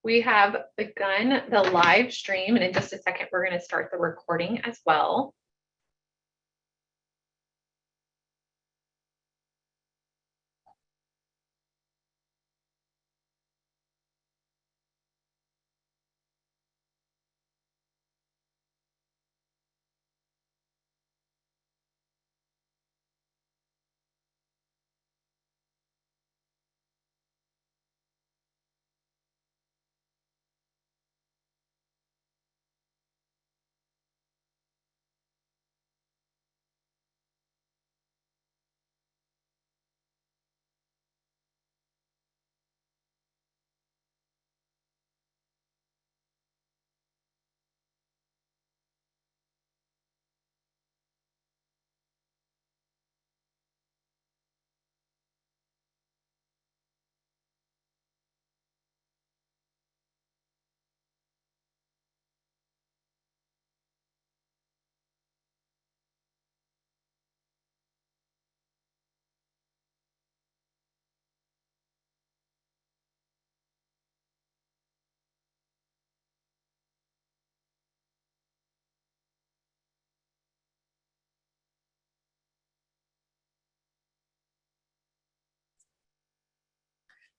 We have begun the live stream, and in just a second, we're going to start the recording as well.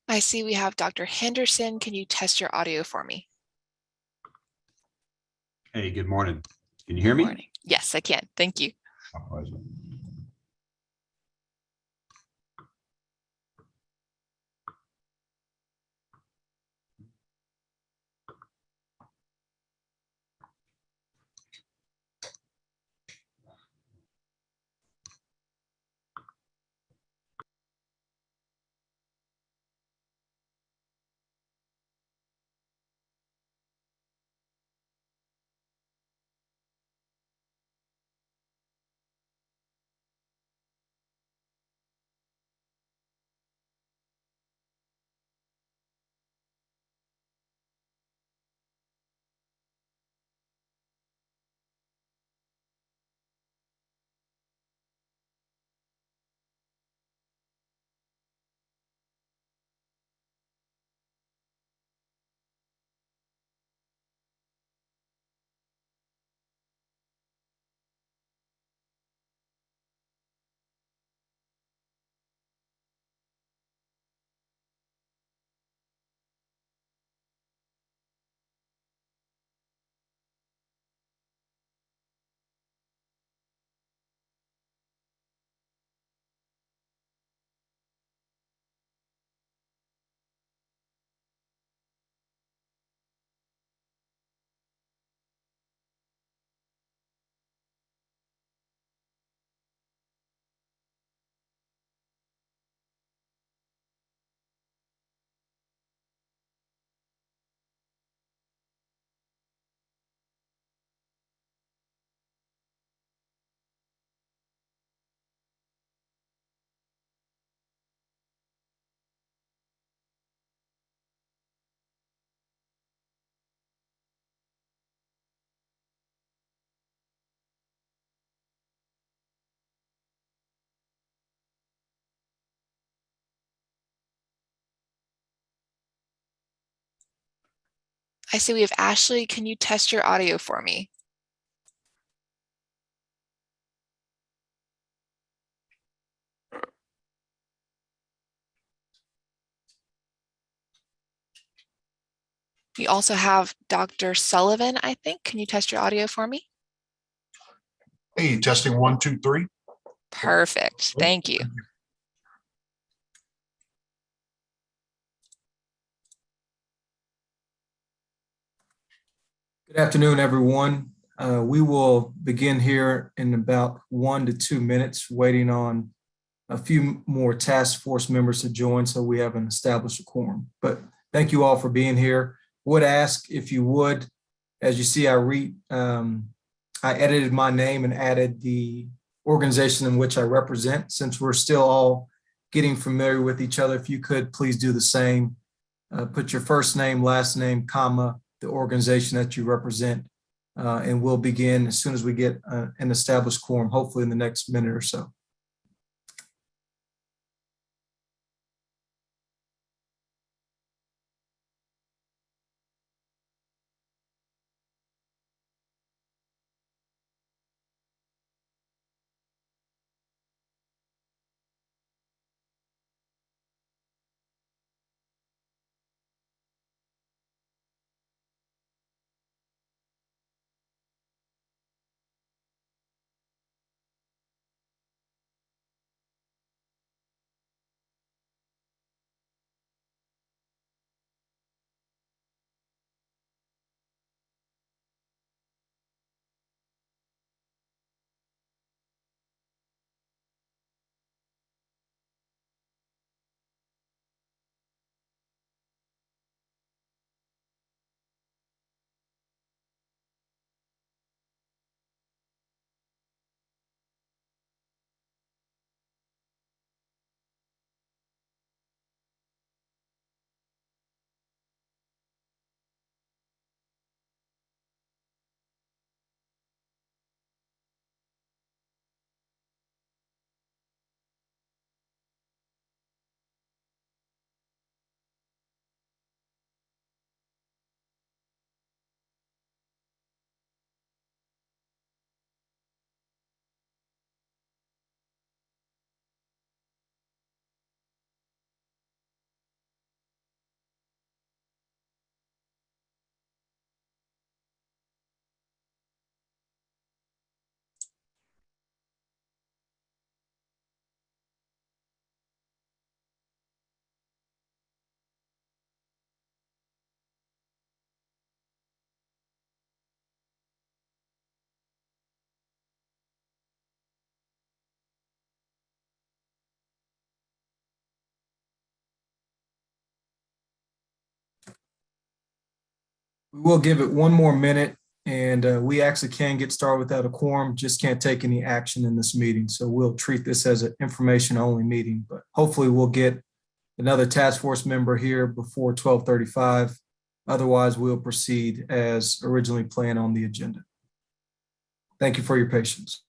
I see we have Dr. Henderson. Can you test your audio for me? Hey, good morning. Can you hear me? Good morning. Yes, I can. Thank you. I see we have Ashley. Can you test your audio for me? We also have Dr. Sullivan, I think. Can you test your audio for me? Hey, testing 1, 2, 3. Perfect. Thank you. Good afternoon, everyone. We will begin here in about 1 to 2 minutes, waiting on a few more task force members to join so we have an established quorum. But thank you all for being here. Would ask if you would, as you see, I edited my name and added the organization in which I represent. Since we're still all getting familiar with each other, if you could please do the same. Put your first name, last name, comma, the organization that you represent, and we'll begin as soon as we get an established quorum, hopefully in the next minute or so. We will give it one more minute, and we actually can get started without a quorum, just can't take any action in this meeting. So we'll treat this as an information-only meeting, but hopefully we'll get another task force member here before 12:35. Otherwise, we'll proceed as originally planned on the agenda. Thank you for your patience.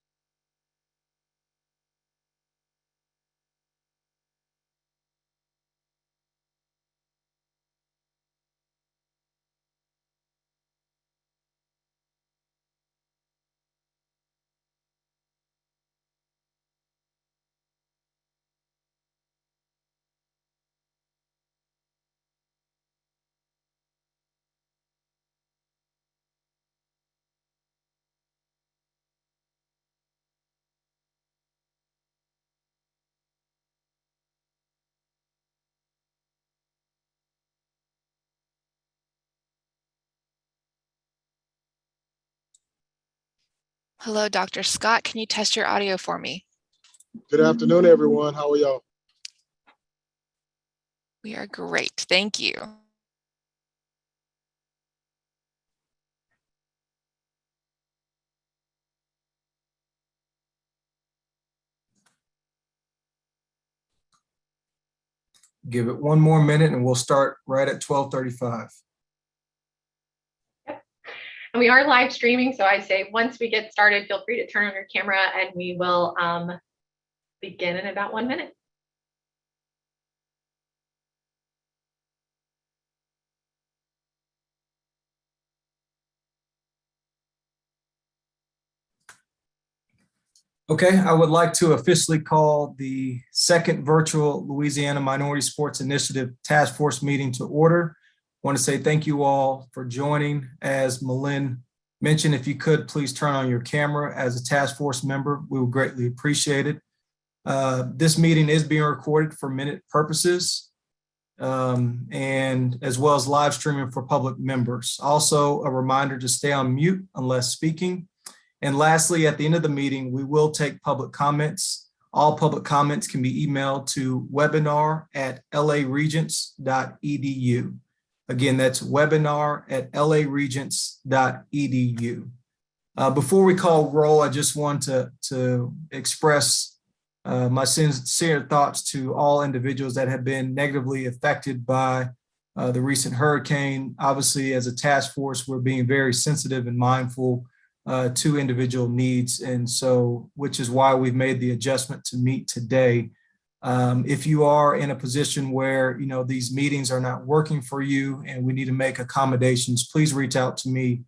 Hello, Dr. Scott. Can you test your audio for me? Good afternoon, everyone. How are y'all? We are great. Thank you. Give it one more minute and we'll start right at 12:35. And we are live streaming, so I say once we get started, feel free to turn on your camera and we will begin in about 1 minute. Okay, I would like to officially call the second virtual Louisiana Minority Sports Initiative Task Force meeting to order. I want to say thank you all for joining. As Malin mentioned, if you could please turn on your camera as a task force member, we would greatly appreciate it. This meeting is being recorded for minute purposes and as well as live streaming for public members. Also, a reminder to stay on mute unless speaking. And lastly, at the end of the meeting, we will take public comments. All public comments can be emailed to webinar@laregents.edu. Again, that's webinar@laregents.edu. Before we call roll, I just want to express my sincere thoughts to all individuals that have been negatively affected by the recent hurricane. Obviously, as a task force, we're being very sensitive and mindful to individual needs. And so, which is why we've made the adjustment to meet today. If you are in a position where, these meetings are not working for you and we need to make accommodations, please reach out to me.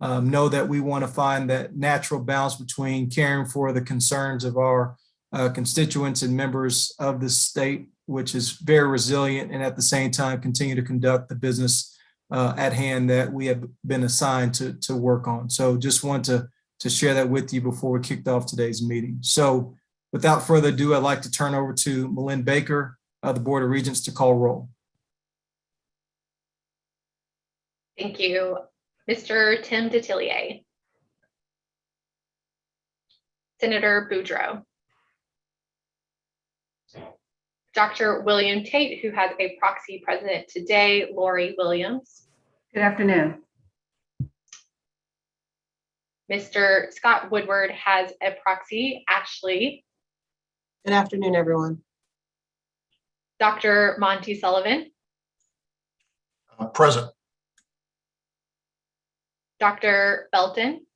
Know that we want to find that natural balance between caring for the concerns of our constituents and members of the state, which is very resilient, and at the same time continue to conduct the business at hand that we have been assigned to work on. So just want to share that with you before we kicked off today's meeting. So without further ado, I'd like to turn over to Malin Baker of the Board of Regents to call roll. Thank you. Mr. Tim Detillier. Senator Boudreaux. Dr. William Tate, who has a proxy present today, Lori Williams. Good afternoon. Mr. Scott Woodward has a proxy, Ashley. Good afternoon, everyone. Dr. Monty Sullivan. Present. Dr. Belton.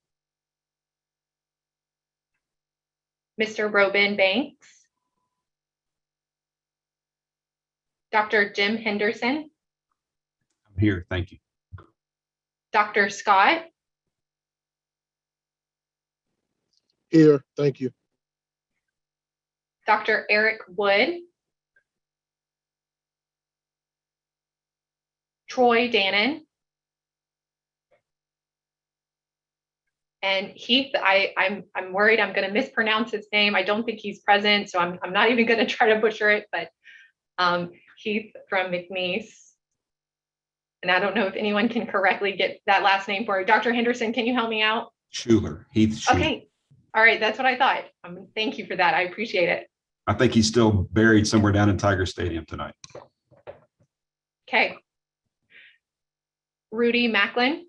Mr. Robin Banks. Dr. Jim Henderson. I'm here. Thank you. Dr. Scott. Here, thank you. Dr. Eric Wood. Troy Dannon. And Heath, I'm worried I'm going to mispronounce his name. I don't think he's present, so I'm not even going to try to butcher it, but Heath from McNeese. And I don't know if anyone can correctly get that last name for you. Dr. Henderson, can you help me out? Schuler, Heath Schuler. Okay. All right. That's what I thought. Thank you for that. I appreciate it. I think he's still buried somewhere down in Tiger Stadium tonight. Okay. Rudy Macklin.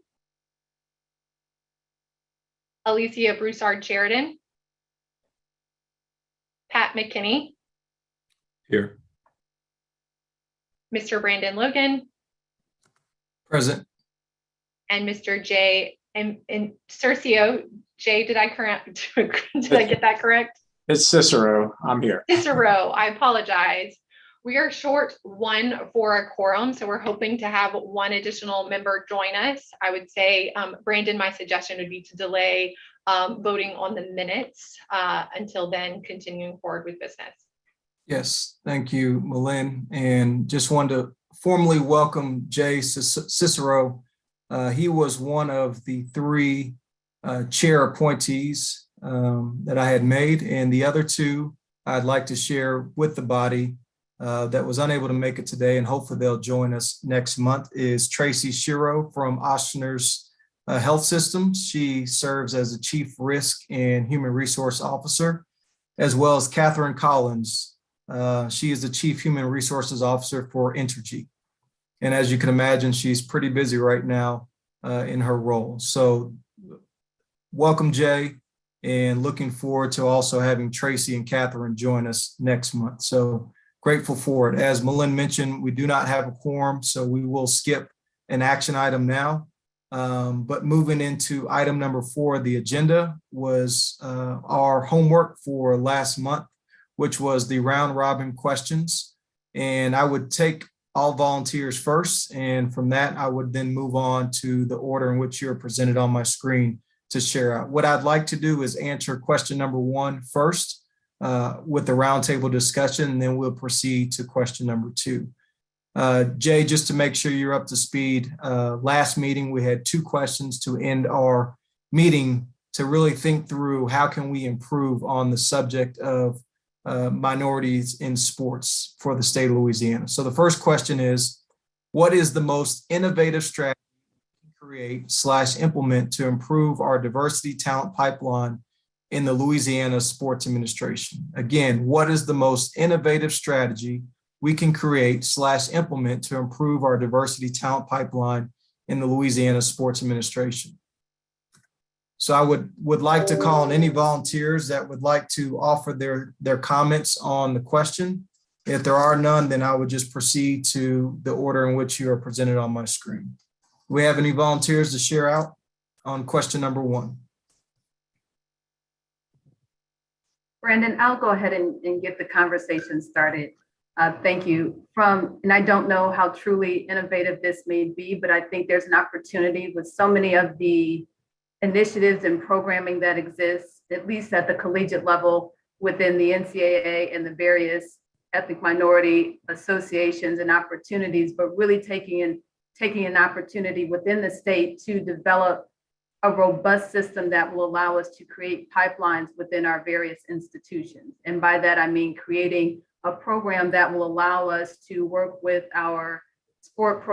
Alicia Broussard Sheridan, Pat McKinney, Here. Mr. Brandon Logan, Present. and Mr. J. and Cercio. J, did I correct? Did I get that correct? It's Cicero. I'm here. Cicero, I apologize. We are short one for a quorum, so we're hoping to have one additional member join us. I would say, Brandon, my suggestion would be to delay voting on the minutes until then, continuing forward with business. Yes, thank you, Malin. And just wanted to formally welcome Jay Cicero. He was one of the three chair appointees that I had made, and the other two I'd like to share with the body that was unable to make it today, and hopefully they'll join us next month, is Tracy Shiro from Ochsner's Health Systems. She serves as the Chief Risk and Human Resource Officer, as well as Catherine Collins. She is the Chief Human Resources Officer for Entergy. And as you can imagine, she's pretty busy right now in her role. So welcome, Jay, and looking forward to also having Tracy and Catherine join us next month. So grateful for it. As Malin mentioned, we do not have a quorum, so we will skip an action item now. But moving into item number 4, the agenda was our homework for last month, which was the round robin questions. And I would take all volunteers first, and from that, I would then move on to the order in which you're presented on my screen to share out. What I'd like to do is answer question number 1 first with the roundtable discussion, and then we'll proceed to question number 2. Jay, just to make sure you're up to speed, last meeting, we had 2 questions to end our meeting to really think through how can we improve on the subject of minorities in sports for the state of Louisiana. So the first question is, what is the most innovative strategy to create/implement to improve our diversity talent pipeline in the Louisiana Sports Administration? Again, what is the most innovative strategy we can create/implement to improve our diversity talent pipeline in the Louisiana Sports Administration? So I would like to call on any volunteers that would like to offer their comments on the question. If there are none, then I would just proceed to the order in which you are presented on my screen. Do we have any volunteers to share out on question number 1? Brandon, I'll go ahead and get the conversation started. Thank you. And I don't know how truly innovative this may be, but I think there's an opportunity with so many of the initiatives and programming that exists, at least at the collegiate level within the NCAA and the various ethnic minority associations and opportunities, but really taking an opportunity within the state to develop a robust system that will allow us to create pipelines within our various institutions. And by that, I mean creating a program that will allow us to work with our sport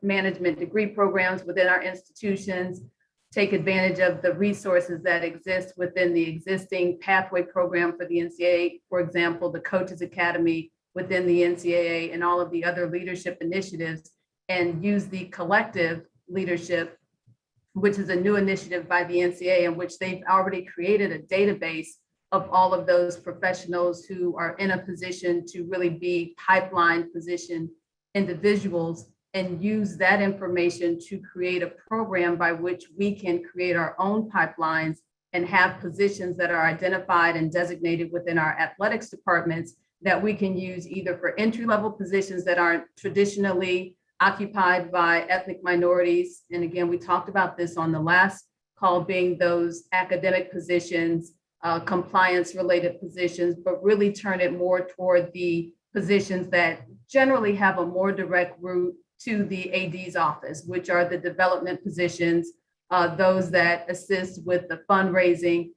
management degree programs within our institutions, take advantage of the resources that exist within the existing pathway program for the NCAA, for example, the Coaches Academy within the NCAA and all of the other leadership initiatives, and use the collective leadership, which is a new initiative by the NCAA in which they've already created a database of all of those professionals who are in a position to really be pipeline position individuals, and use that information to create a program by which we can create our own pipelines and have positions that are identified and designated within our athletics departments that we can use either for entry-level positions that aren't traditionally occupied by ethnic minorities. And again, we talked about this on the last call, being those academic positions, compliance-related positions, but really turn it more toward the positions that generally have a more direct route to the AD's office, which are the development positions, those that assist with the fundraising,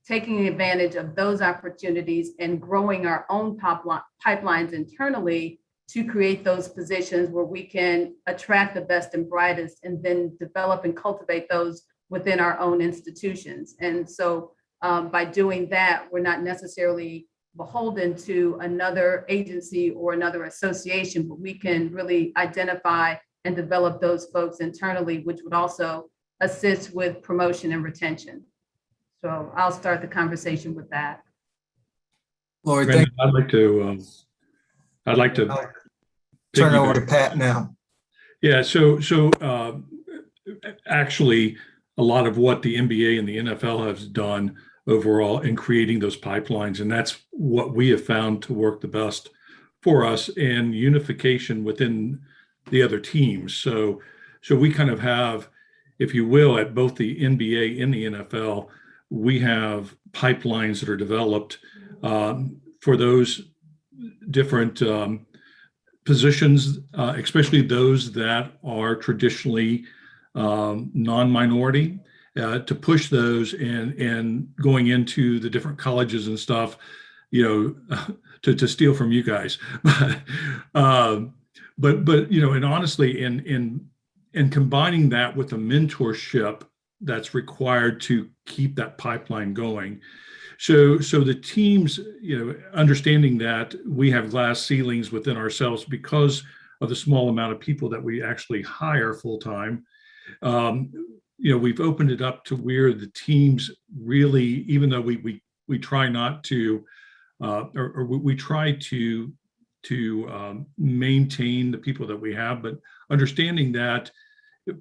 taking advantage of those opportunities and growing our own pipelines internally to create those positions where we can attract the best and brightest and then develop and cultivate those within our own institutions. And so by doing that, we're not necessarily beholden to another agency or another association, but we can really identify and develop those folks internally, which would also assist with promotion and retention. So I'll start the conversation with that. Lori, thank Brandon, I'd like to you. Turn over to piggyback. Pat now. Yeah, actually, a lot of what the NBA and the NFL has done overall in creating those pipelines, and that's what we have found to work the best for us, and unification within the other teams. So we kind of have, if you will, at both the NBA and the NFL, we have pipelines that are developed for those different positions, especially those that are traditionally non-minority, to push those and going into the different colleges and stuff, to steal from you guys. But and honestly, in combining that with the mentorship that's required to keep that pipeline going. So the teams, understanding that we have glass ceilings within ourselves because of the small amount of people that we actually hire full time, we've opened it up to where the teams really, even though we try not to, or we try to maintain the people that we have, but understanding that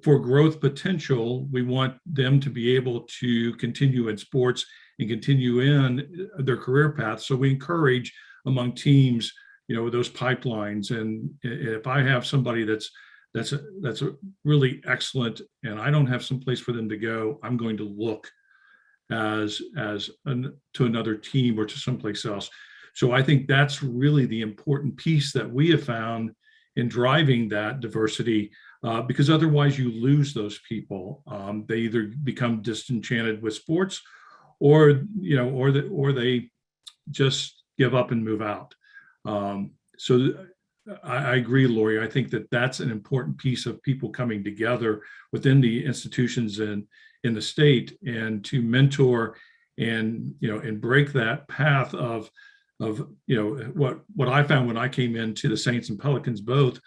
for growth potential, we want them to be able to continue in sports and continue in their career path. So we encourage among teams, those pipelines. And if I have somebody that's a really excellent, and I don't have some place for them to go, I'm going to look to another team or to someplace else. So I think that's really the important piece that we have found in driving that diversity, because otherwise you lose those people. They either become disenchanted with sports, or they just give up and move out. So I agree, Lori. I think that that's an important piece of people coming together within the institutions and in the state, and to mentor and break that path of what I found when I came into the Saints and Pelicans both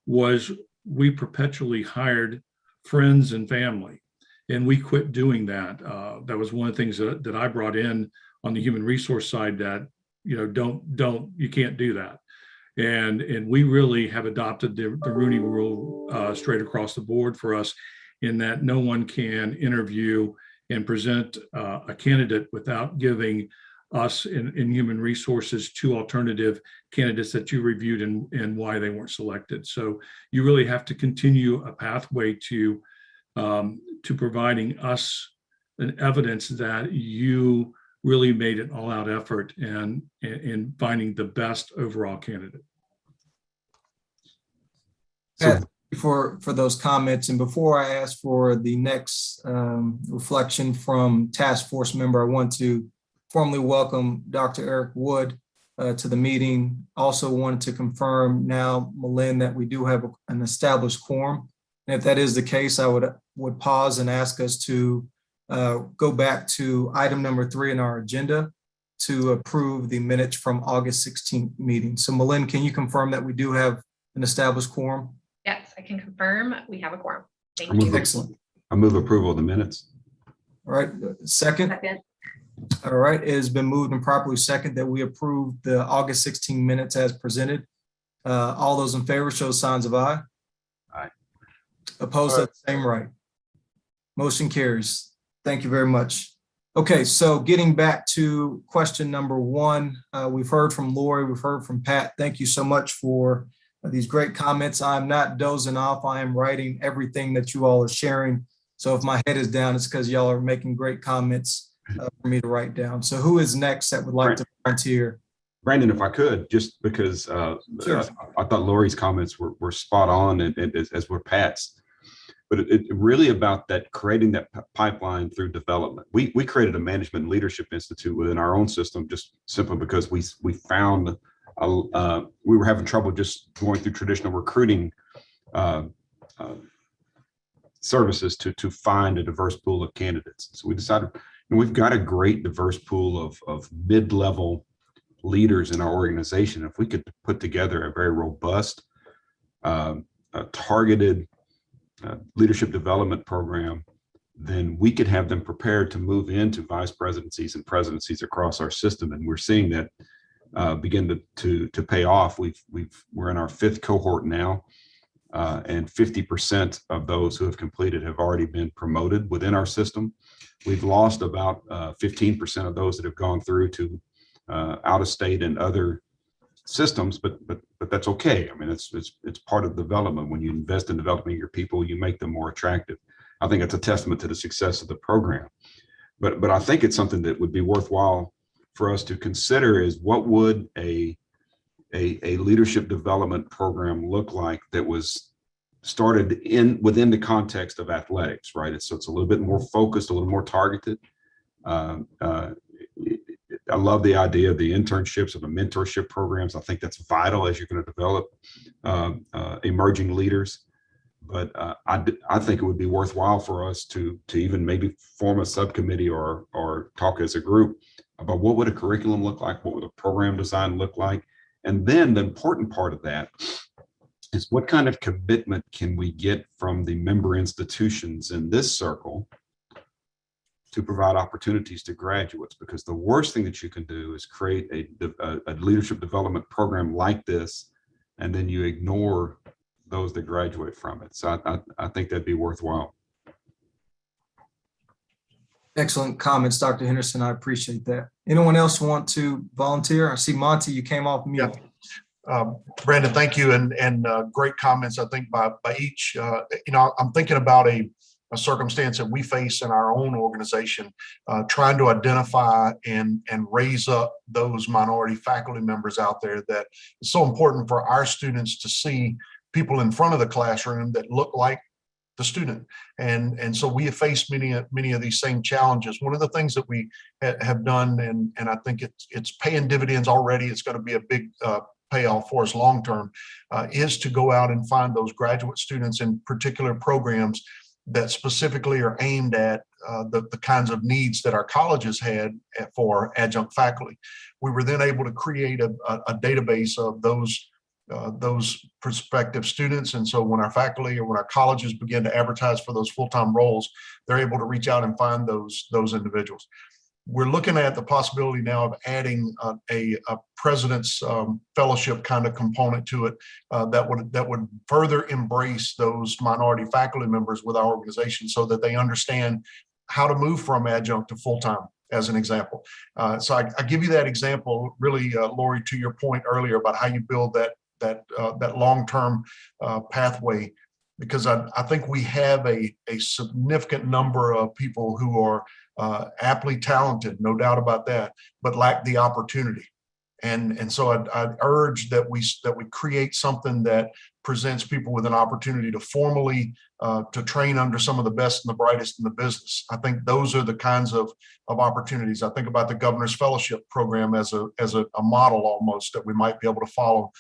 was we perpetually hired friends and family, and we quit doing that. That was one of the things that I brought in on the human resource side, that you can't do that. And we really have adopted the Rooney Rule straight across the board for us, in that no one can interview and present a candidate without giving us in human resources 2 alternative candidates that you reviewed and why they weren't selected. So you really have to continue a pathway to providing us an evidence that you really made an all-out effort in finding the best overall candidate. Pat, for those comments. And before I ask for the next reflection from task force member, I want to formally welcome Dr. Eric Wood to the meeting. Also wanted to confirm now, Malin, that we do have an established quorum. And if that is the case, I would pause and ask us to go back to item number 3 in our agenda to approve the minutes from August 16th meeting. So Malin, can you confirm that we do have an established quorum? Yes, I can confirm we have a quorum. Thank I'm you. moving. Excellent. I move approval of the minutes. All right, second. Second. All right, it has been moved and properly second that we approve the August 16 minutes as presented. All those in favor show signs of aye. Aye. Opposed, at the same right. Motion carries. Thank you very much. Okay, so getting back to question number 1, we've heard from Lori, we've heard from Pat. Thank you so much for these great comments. I'm not dozing off. I am writing everything that you all are sharing. So if my head is down, it's because y'all are making great comments for me to write down. So who is next that would like to volunteer? Brandon, if I could, just because Sure. I thought Lori's comments were spot on, and as were Pat's. But it really about that, creating that pipeline through development. We created a management and leadership institute within our own system, just simply because we found we were having trouble just going through traditional recruiting services to find a diverse pool of candidates. So we decided, we've got a great diverse pool of mid-level leaders in our organization. If we could put together a very robust, targeted leadership development program then we could have them prepared to move into vice presidencies and presidencies across our system. And we're seeing that begin to pay off. We're in our 5th cohort now, and 50% of those who have completed have already been promoted within our system. We've lost about 15% of those that have gone through to out of state and other systems, but that's okay. I mean, it's part of development. When you invest in developing your people, you make them more attractive. I think it's a testament to the success of the program. But I think it's something that would be worthwhile for us to consider is what would a leadership development program look like that was started within the context of athletics, right? So it's a little bit more focused, a little more targeted. I love the idea of the internships and the mentorship programs. I think that's vital as you're going to develop emerging leaders. But I think it would be worthwhile for us to even maybe form a subcommittee or talk as a group about what would a curriculum look like, what would a program design look like, and then the important part of that is what kind of commitment can we get from the member institutions in this circle to provide opportunities to graduates, because the worst thing that you can do is create a leadership development program like this, and then you ignore those that graduate from it. So I think that'd be worthwhile. Excellent comments, Dr. Henderson. I appreciate that. Anyone else want to volunteer? I see Monty, you came off mute. Brandon, thank you, and great comments, I think, by each. I'm thinking about a circumstance that we face in our own organization, trying to identify and raise up those minority faculty members out there. That it's so important for our students to see people in front of the classroom that look like the student. And so we have faced many of these same challenges. One of the things that we have done, and I think it's paying dividends already, it's going to be a big payoff for us long term, is to go out and find those graduate students in particular programs that specifically are aimed at the kinds of needs that our colleges had for adjunct faculty. We were then able to create a database of those prospective students. And so when our faculty or when our colleges begin to advertise for those full-time roles, they're able to reach out and find those individuals. We're looking at the possibility now of adding a president's fellowship kind of component to it that would further embrace those minority faculty members with our organization, so that they understand how to move from adjunct to full-time, as an example. So I give you that example, really, Lori, to your point earlier about how you build that long-term pathway, because I think we have a significant number of people who are aptly talented, no doubt about that, but lack the opportunity. And so I'd urge that we create something that presents people with an opportunity to formally to train under some of the best and the brightest in the business. I think those are the kinds of opportunities. I think about the Governor's Fellowship Program as a model almost that we might be able to follow,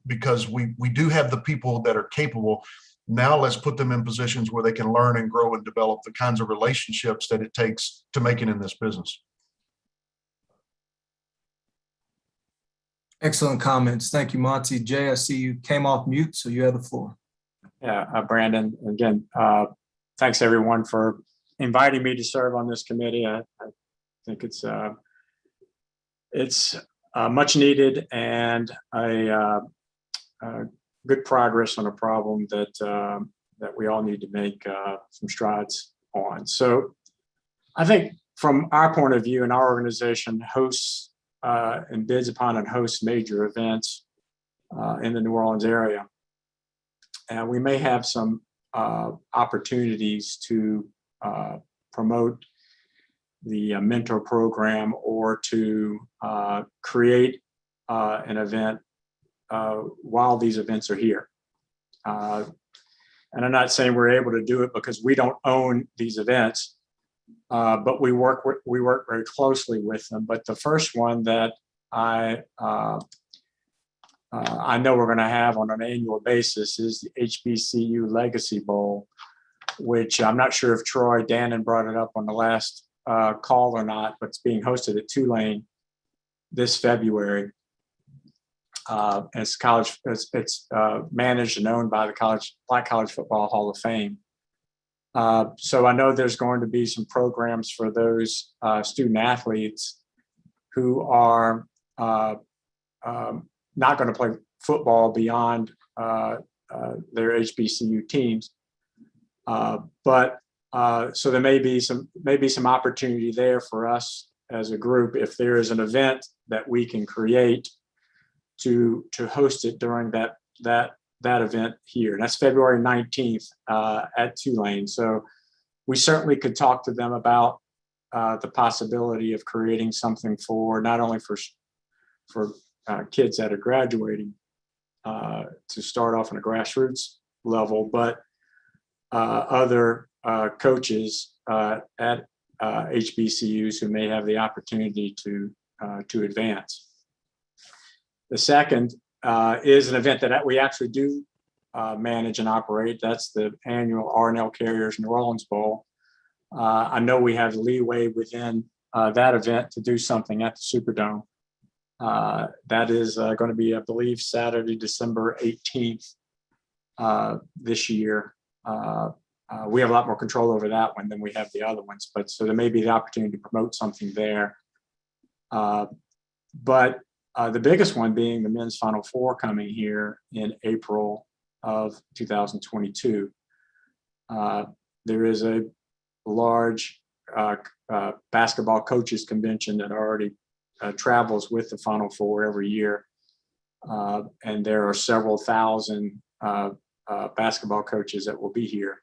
because we do have the people that are capable. Now let's put them in positions where they can learn and grow and develop the kinds of relationships that it takes to make it in this business. Excellent comments. Thank you, Monty. Jay, I see you came off mute, so you have the floor. Yeah, Brandon, again, thanks everyone for inviting me to serve on this committee. I think it's much needed and a good progress on a problem that we all need to make some strides on. So I think from our point of view, and our organization hosts and bids upon and hosts major events in the New Orleans area. And we may have some opportunities to promote the mentor program or to create an event while these events are here. And I'm not saying we're able to do it because we don't own these events, but we work very closely with them. But the first one that I know we're going to have on an annual basis is the HBCU Legacy Bowl, which I'm not sure if Troy Dannon brought it up on the last call or not, but it's being hosted at Tulane this February. It's managed and owned by the Black College Football Hall of Fame. So I know there's going to be some programs for those student athletes who are not going to play football beyond their HBCU teams. But so there may be some opportunity there for us as a group if there is an event that we can create to host it during that event here. And that's February 19th at Tulane. So we certainly could talk to them about the possibility of creating something for not only for kids that are graduating to start off on a grassroots level, but other coaches at HBCUs who may have the opportunity to advance. The second is an event that we actually do manage and operate. That's the annual R+L Carriers New Orleans Bowl. I know we have leeway within that event to do something at the Superdome. That is going to be, I believe, Saturday, December 18th this year. We have a lot more control over that one than we have the other ones, but so there may be the opportunity to promote something there. But the biggest one being the men's Final Four coming here in April of 2022. There is a large basketball coaches convention that already travels with the Final Four every year. And there are several thousand basketball coaches that will be here.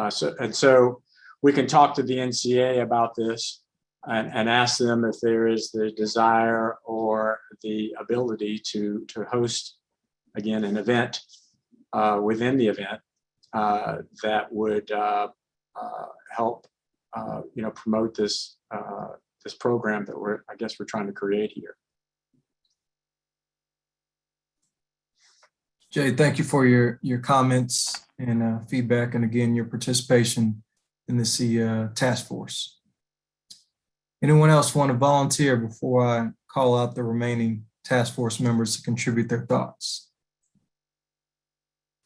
So we can talk to the NCAA about this and ask them if there is the desire or the ability to host, again, an event within the event that would help promote this program that we're trying to create here. Jay, thank you for your comments and feedback, and again, your participation in this task force. Anyone else want to volunteer before I call out the remaining task force members to contribute their thoughts?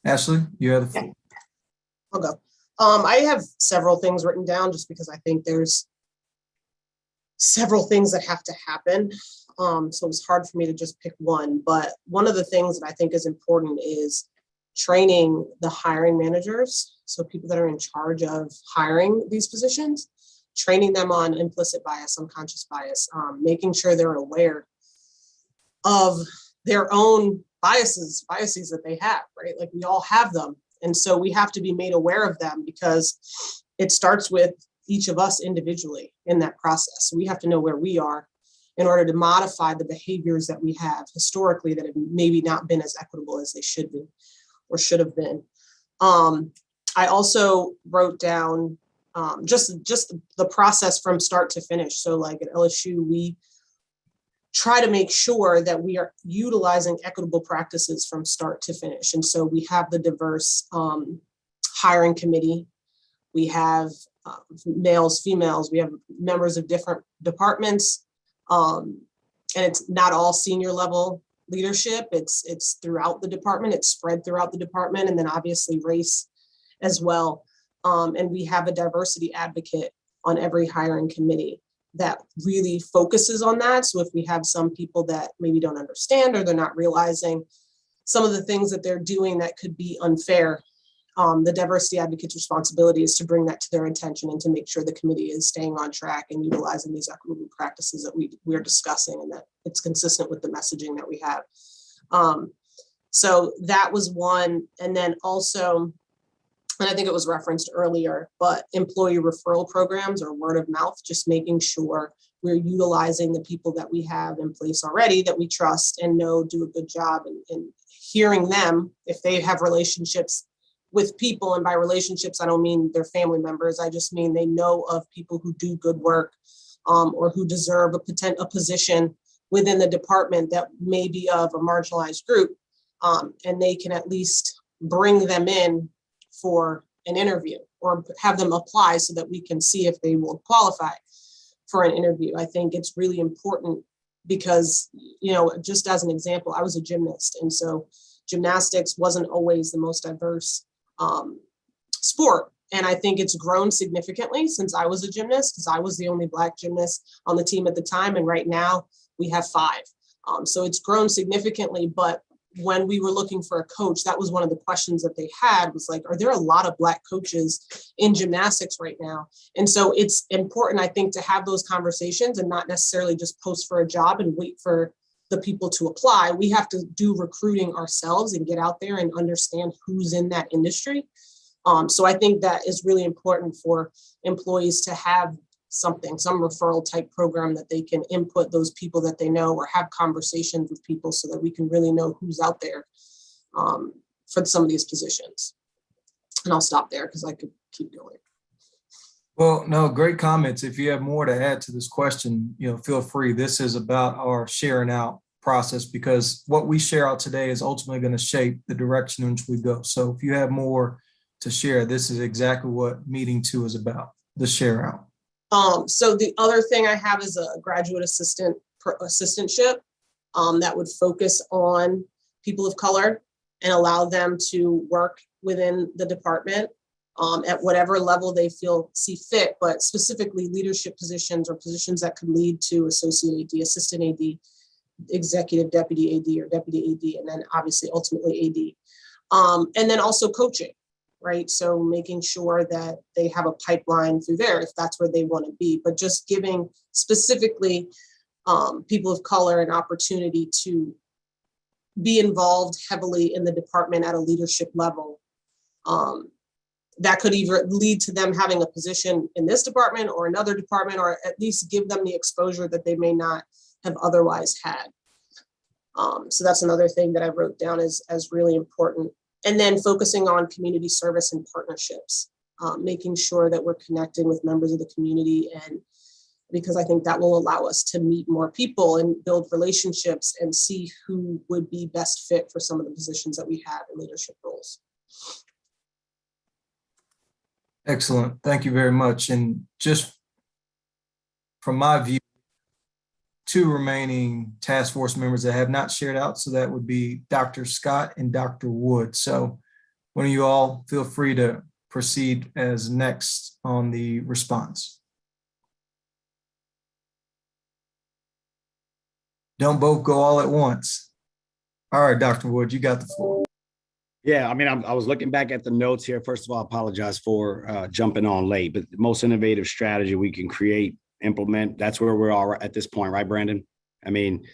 Ashley, you have the floor. I'll go. I have several things written down just because I think there's several things that have to happen. So it's hard for me to just pick one, but one of the things that I think is important is training the hiring managers. So people that are in charge of hiring these positions, training them on implicit bias, unconscious bias, making sure they're aware of their own biases that they have, right? Like we all have them. And so we have to be made aware of them because it starts with each of us individually in that process. So we have to know where we are in order to modify the behaviors that we have historically that have maybe not been as equitable as they should be or should have been. I also wrote down just the process from start to finish. So like at LSU, we try to make sure that we are utilizing equitable practices from start to finish. And so we have the diverse hiring committee. We have males, females, we have members of different departments. And it's not all senior level leadership. It's throughout the department. It's spread throughout the department. And then obviously race as well. And we have a diversity advocate on every hiring committee that really focuses on that. So if we have some people that maybe don't understand or they're not realizing some of the things that they're doing that could be unfair, the diversity advocate's responsibility is to bring that to their attention and to make sure the committee is staying on track and utilizing these equitable practices that we're discussing and that it's consistent with the messaging that we have. So that was one. And then also, and I think it was referenced earlier, but employee referral programs or word of mouth, just making sure we're utilizing the people that we have in place already that we trust and know do a good job and hearing them if they have relationships with people. And by relationships, I don't mean their family members. I just mean they know of people who do good work or who deserve a position within the department that may be of a marginalized group. And they can at least bring them in for an interview or have them apply so that we can see if they will qualify for an interview. I think it's really important because, just as an example, I was a gymnast. And so gymnastics wasn't always the most diverse sport. And I think it's grown significantly since I was a gymnast, because I was the only Black gymnast on the team at the time. And right now we have 5. So it's grown significantly. But when we were looking for a coach, that was one of the questions that they had, was like, are there a lot of Black coaches in gymnastics right now? And so it's important, I think, to have those conversations and not necessarily just post for a job and wait for the people to apply. We have to do recruiting ourselves and get out there and understand who's in that industry. So I think that is really important for employees to have some referral type program that they can input those people that they know, or have conversations with people so that we can really know who's out there for some of these positions. And I'll stop there because I could keep going. Well, no, great comments. If you have more to add to this question, feel free. This is about our sharing out process, because what we share out today is ultimately going to shape the direction in which we go. So if you have more to share, this is exactly what meeting 2 is about, the share out. So the other thing I have is a graduate assistantship that would focus on people of color and allow them to work within the department at whatever level they see fit, but specifically leadership positions or positions that could lead to associate AD, assistant AD, executive deputy AD or deputy AD, and then obviously ultimately AD. And then also coaching, right? So making sure that they have a pipeline through there if that's where they want to be, but just giving specifically people of color an opportunity to be involved heavily in the department at a leadership level. That could either lead to them having a position in this department or another department, or at least give them the exposure that they may not have otherwise had. So that's another thing that I wrote down as really important. And then focusing on community service and partnerships, making sure that we're connecting with members of the community, and because I think that will allow us to meet more people and build relationships and see who would be best fit for some of the positions that we have in leadership roles. Excellent. Thank you very much. And just from my view, 2 remaining task force members that have not shared out. So that would be Dr. Scott and Dr. Wood. So one of you all feel free to proceed as next on the response. Don't both go all at once. All right, Dr. Wood, you got the floor. Yeah, I mean, I was looking back at the notes here. First of all, I apologize for jumping on late, but the most innovative strategy we can create, implement, that's where we are at this point, right, Brandon? I mean,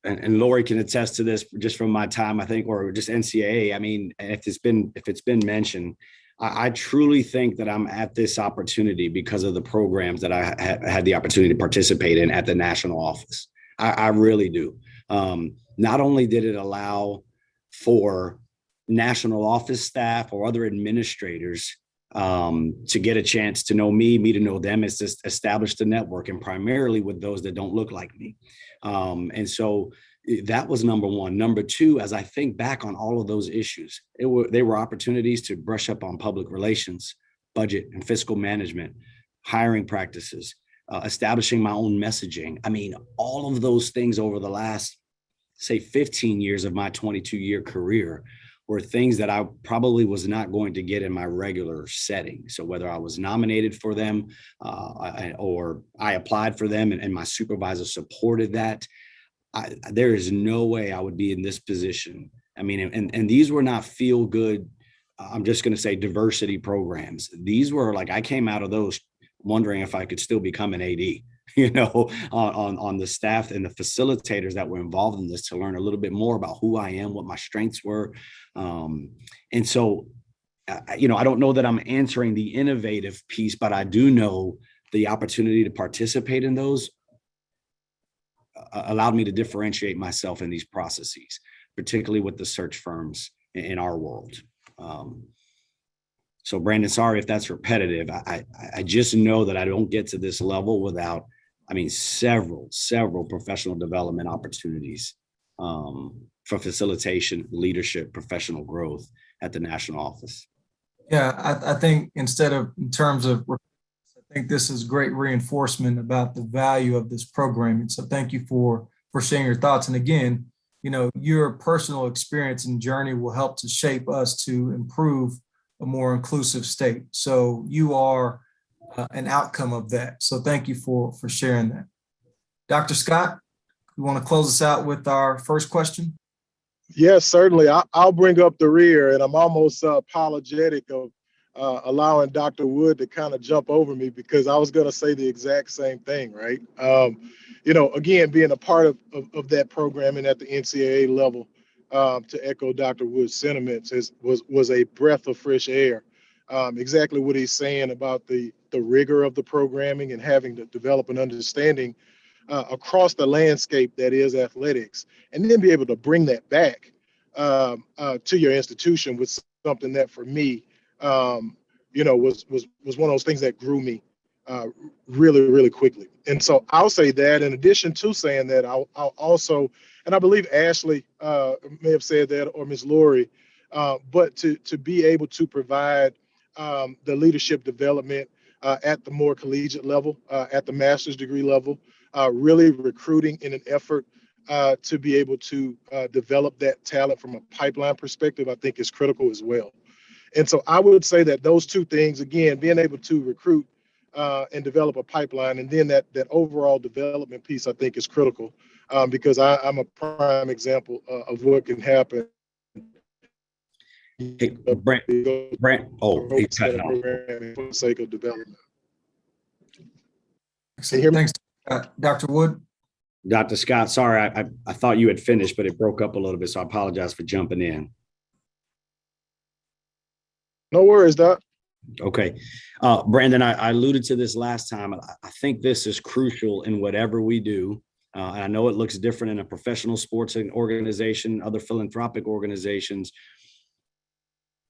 and Lori can attest to this just from my time, I think, or just NCAA. I mean, if it's been mentioned, I truly think that I'm at this opportunity because of the programs that I had the opportunity to participate in at the national office. I really do. Not only did it allow for national office staff or other administrators to get a chance to know me to know them, is to establish the network, and primarily with those that don't look like me. And so that was number one. Number two, as I think back on all of those issues, they were opportunities to brush up on public relations, budget and fiscal management, hiring practices, establishing my own messaging. I mean, all of those things over the last, say, 15 years of my 22-year career were things that I probably was not going to get in my regular setting. So whether I was nominated for them or I applied for them and my supervisor supported that, there is no way I would be in this position. I mean, and these were not feel good, I'm just going to say diversity programs. These were like, I came out of those wondering if I could still become an AD, you know, on the staff and the facilitators that were involved in this, to learn a little bit more about who I am, what my strengths were. And so, you know, I don't know that I'm answering the innovative piece, but I do know the opportunity to participate in those allowed me to differentiate myself in these processes, particularly with the search firms in our world. So Brandon, sorry if that's repetitive. I just know that I don't get to this level without, I mean, several professional development opportunities for facilitation, leadership, professional growth at the national office. Yeah, I think instead of in terms of, I think this is great reinforcement about the value of this programming. So thank you for sharing your thoughts. And again, you know, your personal experience and journey will help to shape us to improve a more inclusive state. So you are an outcome of that. So thank you for sharing that. Dr. Scott, you want to close us out with our first question? Yes, certainly. I'll bring up the rear, and I'm almost apologetic of allowing Dr. Wood to kind of jump over me because I was going to say the exact same thing, right? Again, being a part of that programming at the NCAA level, to echo Dr. Wood's sentiments, was a breath of fresh air. Exactly what he's saying about the rigor of the programming and having to develop an understanding across the landscape that is athletics, and then be able to bring that back to your institution with something that for me, was one of those things that grew me really, really quickly. And so I'll say that in addition to saying that, I'll also, and I believe Ashley may have said that, or Ms. Lori, but to be able to provide the leadership development at the more collegiate level, at the master's degree level, really recruiting in an effort to be able to develop that talent from a pipeline perspective, I think is critical as well. And so I would say that those two things, again, being able to recruit and develop a pipeline, and then that overall development piece, I think is critical because I'm a prime example of what can happen. Hey, Brent, he's cutting off. For the sake of development. Can you hear me? Thanks, Dr. Wood. Dr. Scott, sorry, I thought you had finished, but it broke up a little bit, so I apologize for jumping in. No worries, Doc. Okay. Brandon, I alluded to this last time. I think this is crucial in whatever we do. And I know it looks different in a professional sports organization, other philanthropic organizations.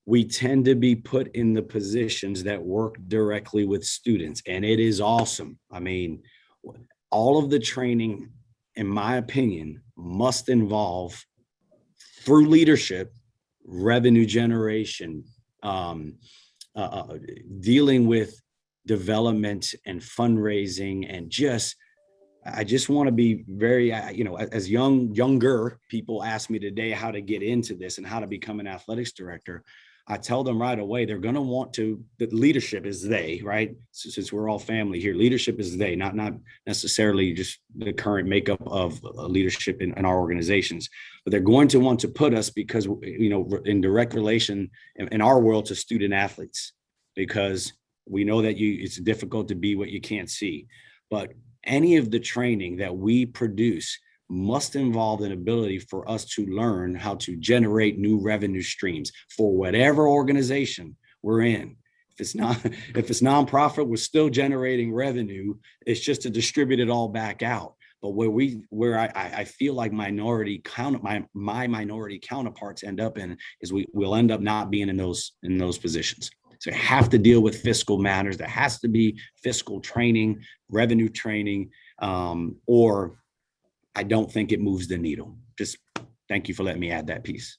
We tend to be put in the positions that work directly with students, and it is awesome. I mean, all of the training, in my opinion, must involve, through leadership, revenue generation, dealing with development and fundraising, and I just want to be very, as younger people ask me today how to get into this and how to become an athletics director. I tell them right away, they're going to want to, that leadership is they, right? Since we're all family here, leadership is they, not necessarily just the current makeup of leadership in our organizations, but they're going to want to put us because, in direct relation in our world to student athletes, because we know that it's difficult to be what you can't see. But any of the training that we produce must involve an ability for us to learn how to generate new revenue streams for whatever organization we're in. If it's nonprofit, we're still generating revenue. It's just to distribute it all back out. But where I feel like my minority counterparts end up in is we'll end up not being in those positions. So you have to deal with fiscal matters. There has to be fiscal training, revenue training, or I don't think it moves the needle. Just thank you for letting me add that piece.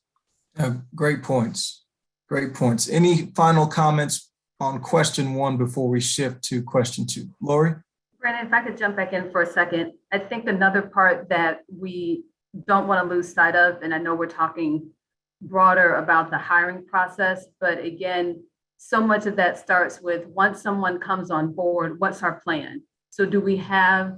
Great points. Great points. Any final comments on question one before we shift to question two? Lori? Brandon, if I could jump back in for a second. I think another part that we don't want to lose sight of, and I know we're talking broader about the hiring process, but again, so much of that starts with once someone comes on board, what's our plan? So do we have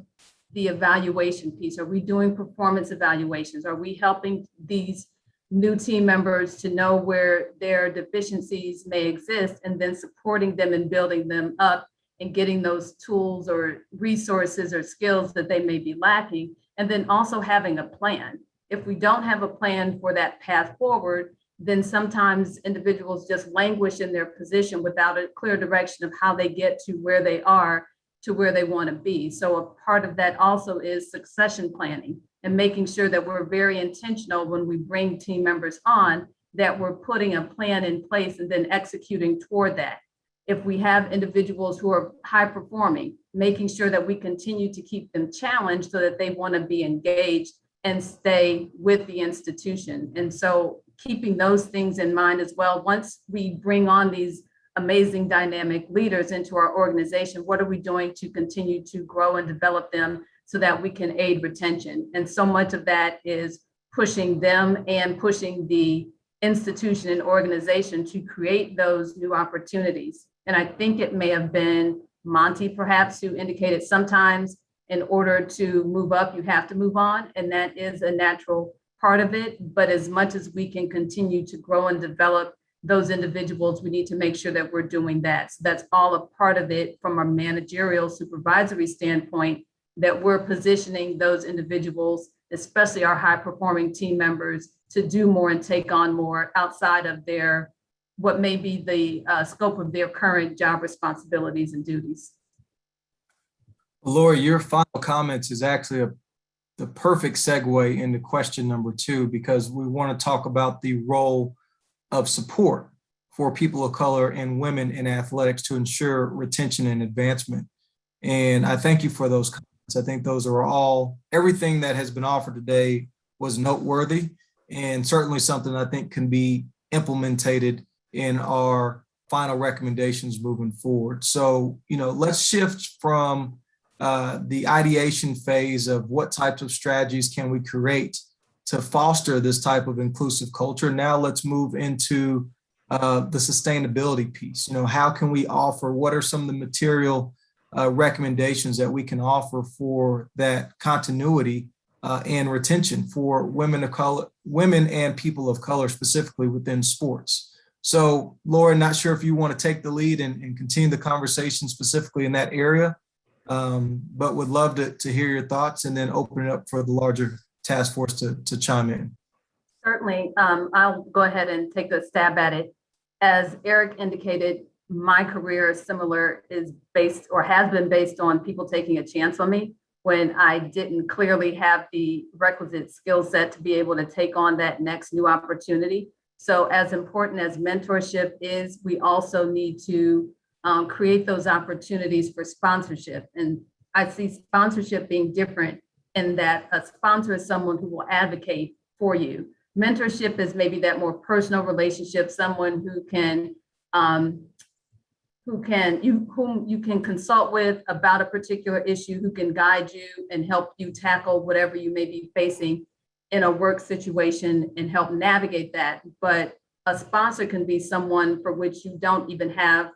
the evaluation piece? Are we doing performance evaluations? Are we helping these new team members to know where their deficiencies may exist and then supporting them and building them up and getting those tools or resources or skills that they may be lacking? And then also having a plan. If we don't have a plan for that path forward, then sometimes individuals just languish in their position without a clear direction of how they get to where they are to where they want to be. So a part of that also is succession planning and making sure that we're very intentional when we bring team members on, that we're putting a plan in place and then executing toward that. If we have individuals who are high performing, making sure that we continue to keep them challenged so that they want to be engaged and stay with the institution. And so keeping those things in mind as well. Once we bring on these amazing dynamic leaders into our organization, what are we doing to continue to grow and develop them so that we can aid retention? And so much of that is pushing them and pushing the institution and organization to create those new opportunities. And I think it may have been Monty perhaps who indicated sometimes in order to move up, you have to move on. And that is a natural part of it. But as much as we can continue to grow and develop those individuals, we need to make sure that we're doing that. So that's all a part of it from a managerial supervisory standpoint, that we're positioning those individuals, especially our high performing team members, to do more and take on more outside of their, what may be the scope of their current job responsibilities and duties. Lori, your final comments is actually the perfect segue into question number 2, because we want to talk about the role of support for people of color and women in athletics to ensure retention and advancement. And I thank you for those comments. I think those are all, everything that has been offered today was noteworthy and certainly something I think can be implemented in our final recommendations moving forward. So, let's shift from the ideation phase of what types of strategies can we create to foster this type of inclusive culture. Now let's move into the sustainability piece. How can we offer, what are some of the material recommendations that we can offer for that continuity and retention for women of color, women and people of color specifically within sports? So Laura, not sure if you want to take the lead and continue the conversation specifically in that area, but would love to hear your thoughts and then open it up for the larger task force to chime in. Certainly, I'll go ahead and take a stab at it. As Eric indicated, my career is similar, is based or has been based on people taking a chance on me when I didn't clearly have the requisite skill set to be able to take on that next new opportunity. So as important as mentorship is, we also need to create those opportunities for sponsorship. And I see sponsorship being different in that a sponsor is someone who will advocate for you. Mentorship is maybe that more personal relationship, someone whom you can consult with about a particular issue, who can guide you and help you tackle whatever you may be facing in a work situation and help navigate that. But a sponsor can be someone for which you don't even have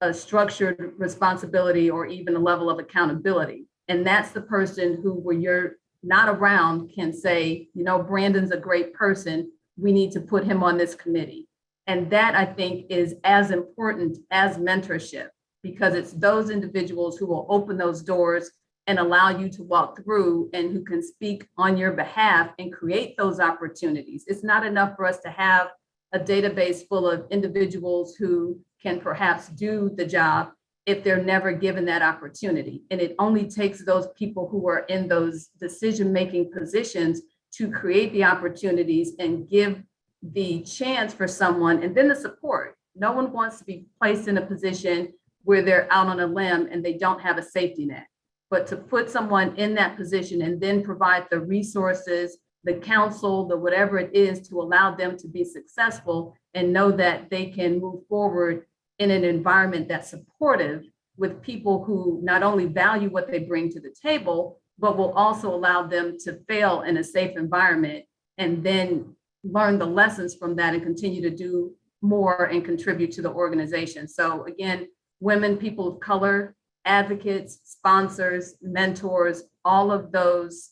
a structured responsibility or even a level of accountability. And that's the person who, when you're not around, can say, Brandon's a great person. We need to put him on this committee. And that, I think, is as important as mentorship, because it's those individuals who will open those doors and allow you to walk through and who can speak on your behalf and create those opportunities. It's not enough for us to have a database full of individuals who can perhaps do the job if they're never given that opportunity. And it only takes those people who are in those decision-making positions to create the opportunities and give the chance for someone, and then the support. No one wants to be placed in a position where they're out on a limb and they don't have a safety net. But to put someone in that position and then provide the resources, the counsel, the whatever it is to allow them to be successful and know that they can move forward in an environment that's supportive with people who not only value what they bring to the table, but will also allow them to fail in a safe environment and then learn the lessons from that and continue to do more and contribute to the organization. So again, women, people of color, advocates, sponsors, mentors, all of those,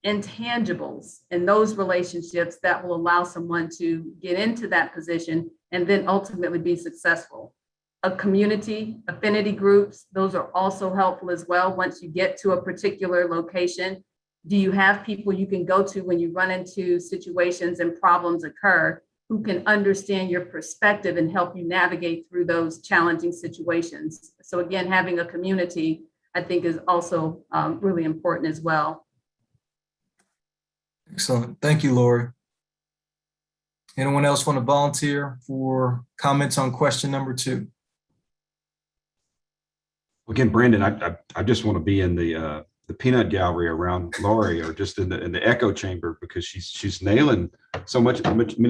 intangibles and those relationships that will allow someone to get into that position and then ultimately be successful. A community, affinity groups, those are also helpful as well. Once you get to a particular location, do you have people you can go to when you run into situations and problems occur, who can understand your perspective and help you navigate through those challenging situations? So again, having a community, I think, is also really important as well. Excellent. Thank you, Lori. Anyone else want to volunteer for comments on question number 2? Again, Brandon, I just want to be in the peanut gallery around Lori, or just in the echo chamber, because she's nailing so many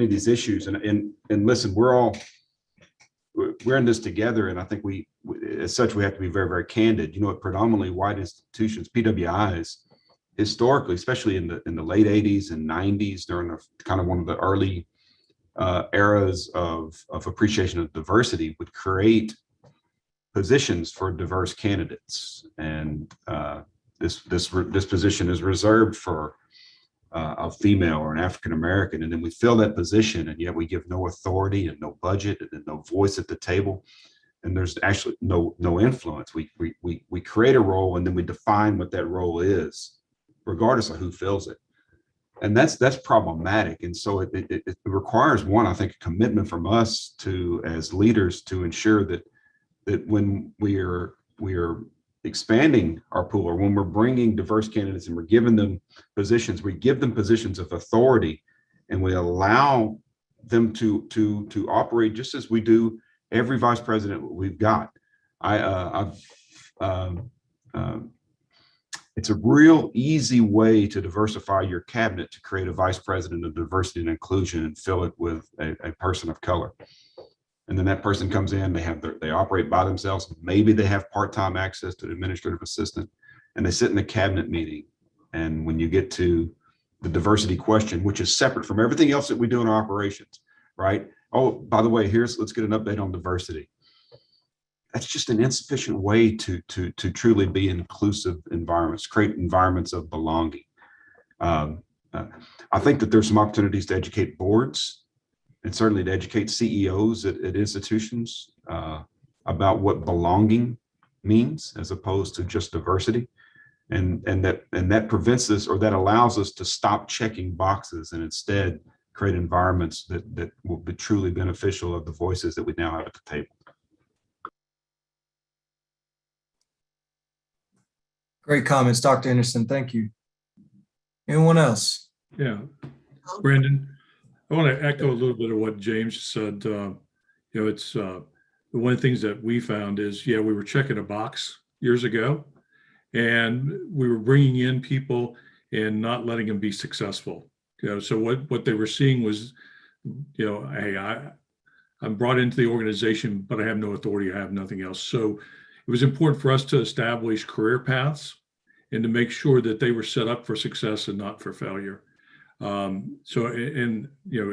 of these issues. And listen, we're in this together, and I think we as such we have to be very, very candid. At predominantly white institutions, PWIs, historically, especially in the late 80s and 90s, during kind of one of the early eras of appreciation of diversity, would create positions for diverse candidates. And this position is reserved for a female or an African American, and then we fill that position, and yet we give no authority and no budget and no voice at the table, and there's actually no influence. We create a role, and then we define what that role is, regardless of who fills it, and that's problematic. And so it requires, one, I think, a commitment from us as leaders to ensure that when we are expanding our pool, or when we're bringing diverse candidates and we're giving them positions, we give them positions of authority, and we allow them to operate just as we do every vice president we've got. It's a real easy way to diversify your cabinet, to create a vice president of diversity and inclusion and fill it with a person of color. And then that person comes in, they operate by themselves. Maybe they have part-time access to an administrative assistant, and they sit in the cabinet meeting. And when you get to the diversity question, which is separate from everything else that we do in our operations, right? Oh, by the way, let's get an update on diversity. That's just an insufficient way to truly be inclusive environments, create environments of belonging. I think that there's some opportunities to educate boards, and certainly to educate CEOs at institutions about what belonging means, as opposed to just diversity, and that prevents this, or that allows us to stop checking boxes and instead create environments that will be truly beneficial of the voices that we now have at the table. Great comments, Dr. Anderson. Thank you. Anyone else? Yeah, Brandon, I want to echo a little bit of what James said. It's one of the things that we found is, we were checking a box years ago, and we were bringing in people and not letting them be successful. So what they were seeing was, hey, I'm brought into the organization, but I have no authority. I have nothing else. So it was important for us to establish career paths and to make sure that they were set up for success and not for failure.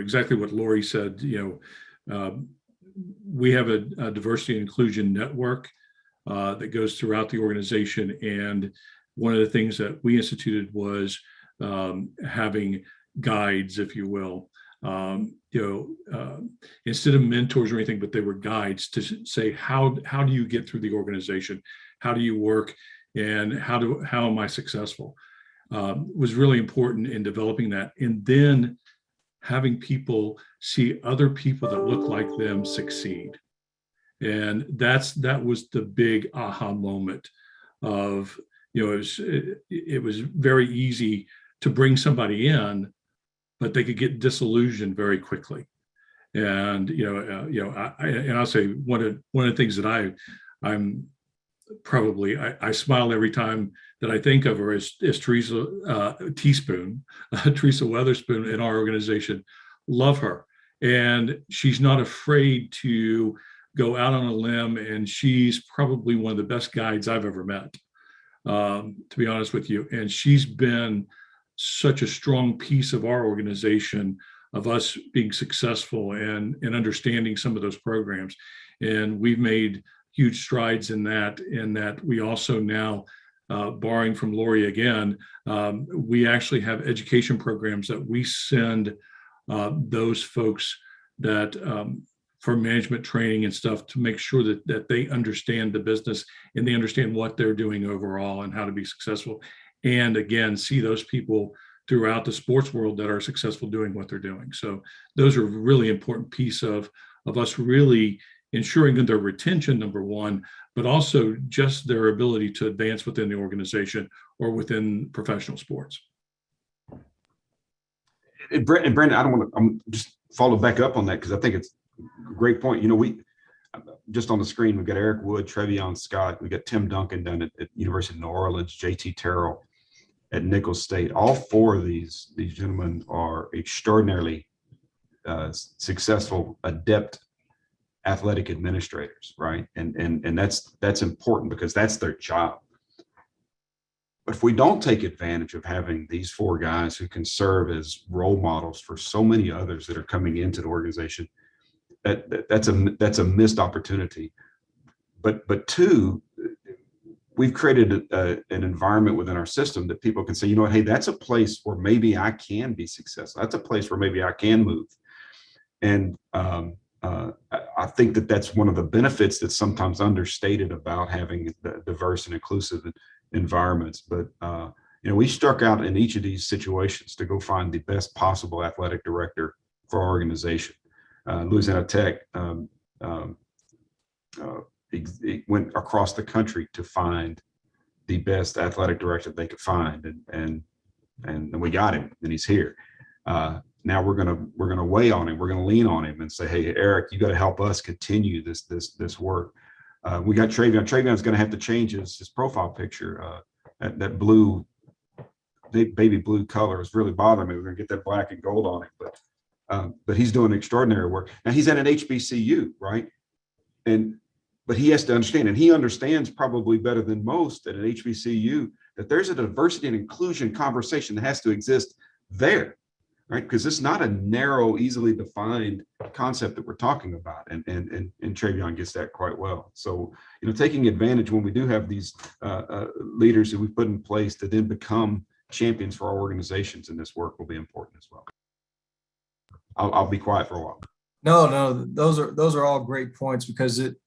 Exactly what Lori said, we have a diversity and inclusion network that goes throughout the organization. And one of the things that we instituted was having guides, if you will, instead of mentors or anything, but they were guides to say, how do you get through the organization? How do you work? And how am I successful? Was really important in developing that. And then having people see other people that look like them succeed. And that was the big aha moment of, it was very easy to bring somebody in, but they could get disillusioned very quickly. And, I'll say one of the things that I'm probably, I smile every time that I think of her is Teresa Teaspoon, Teresa Weatherspoon in our organization. Love her. And she's not afraid to go out on a limb, and she's probably one of the best guides I've ever met, to be honest with you. And she's been such a strong piece of our organization, of us being successful and understanding some of those programs. And we've made huge strides in that we also now, borrowing from Lori again, we actually have education programs that we send those folks that for management training and stuff, to make sure that they understand the business and they understand what they're doing overall and how to be successful. And again, see those people throughout the sports world that are successful doing what they're doing. So those are a really important piece of us really ensuring their retention, number one, but also just their ability to advance within the organization or within professional sports. And Brandon, I don't want to just follow back up on that, because I think it's a great point. We just on the screen, we've got Eric Wood, Trevion Scott, we got Tim Duncan down at University of New Orleans, JT Terrell at Nicholls State. All four of these gentlemen are extraordinarily successful, adept athletic administrators, right? And that's important, because that's their job. if we don't take advantage of having these 4 guys who can serve as role models for so many others that are coming into the organization, that's a missed opportunity. But 2, we've created an environment within our system that people can say, you know what, hey, that's a place where maybe I can be successful. That's a place where maybe I can move. And I think that's one of the benefits that's sometimes understated about having diverse and inclusive environments. But we struck out in each of these situations to go find the best possible athletic director for our organization. Louisiana Tech it went across the country to find the best athletic director they could find, and we got him, and he's here. Now we're gonna weigh on him. We're gonna lean on him and say, hey, Eric, you got to help us continue this work. We got Travion. Travion's going to have to change his profile picture. That blue, baby blue color is really bothering me. We're going to get that black and gold on it, but he's doing extraordinary work. Now he's at an HBCU, right? But he has to understand, and he understands probably better than most at an HBCU, that there's a diversity and inclusion conversation that has to exist there, right? Because it's not a narrow, easily defined concept that we're talking about, and Travion gets that quite well. So, taking advantage when we do have these leaders that we put in place to then become champions for our organizations in this work will be important as well. I'll be quiet for a while. No, those are all great points, because it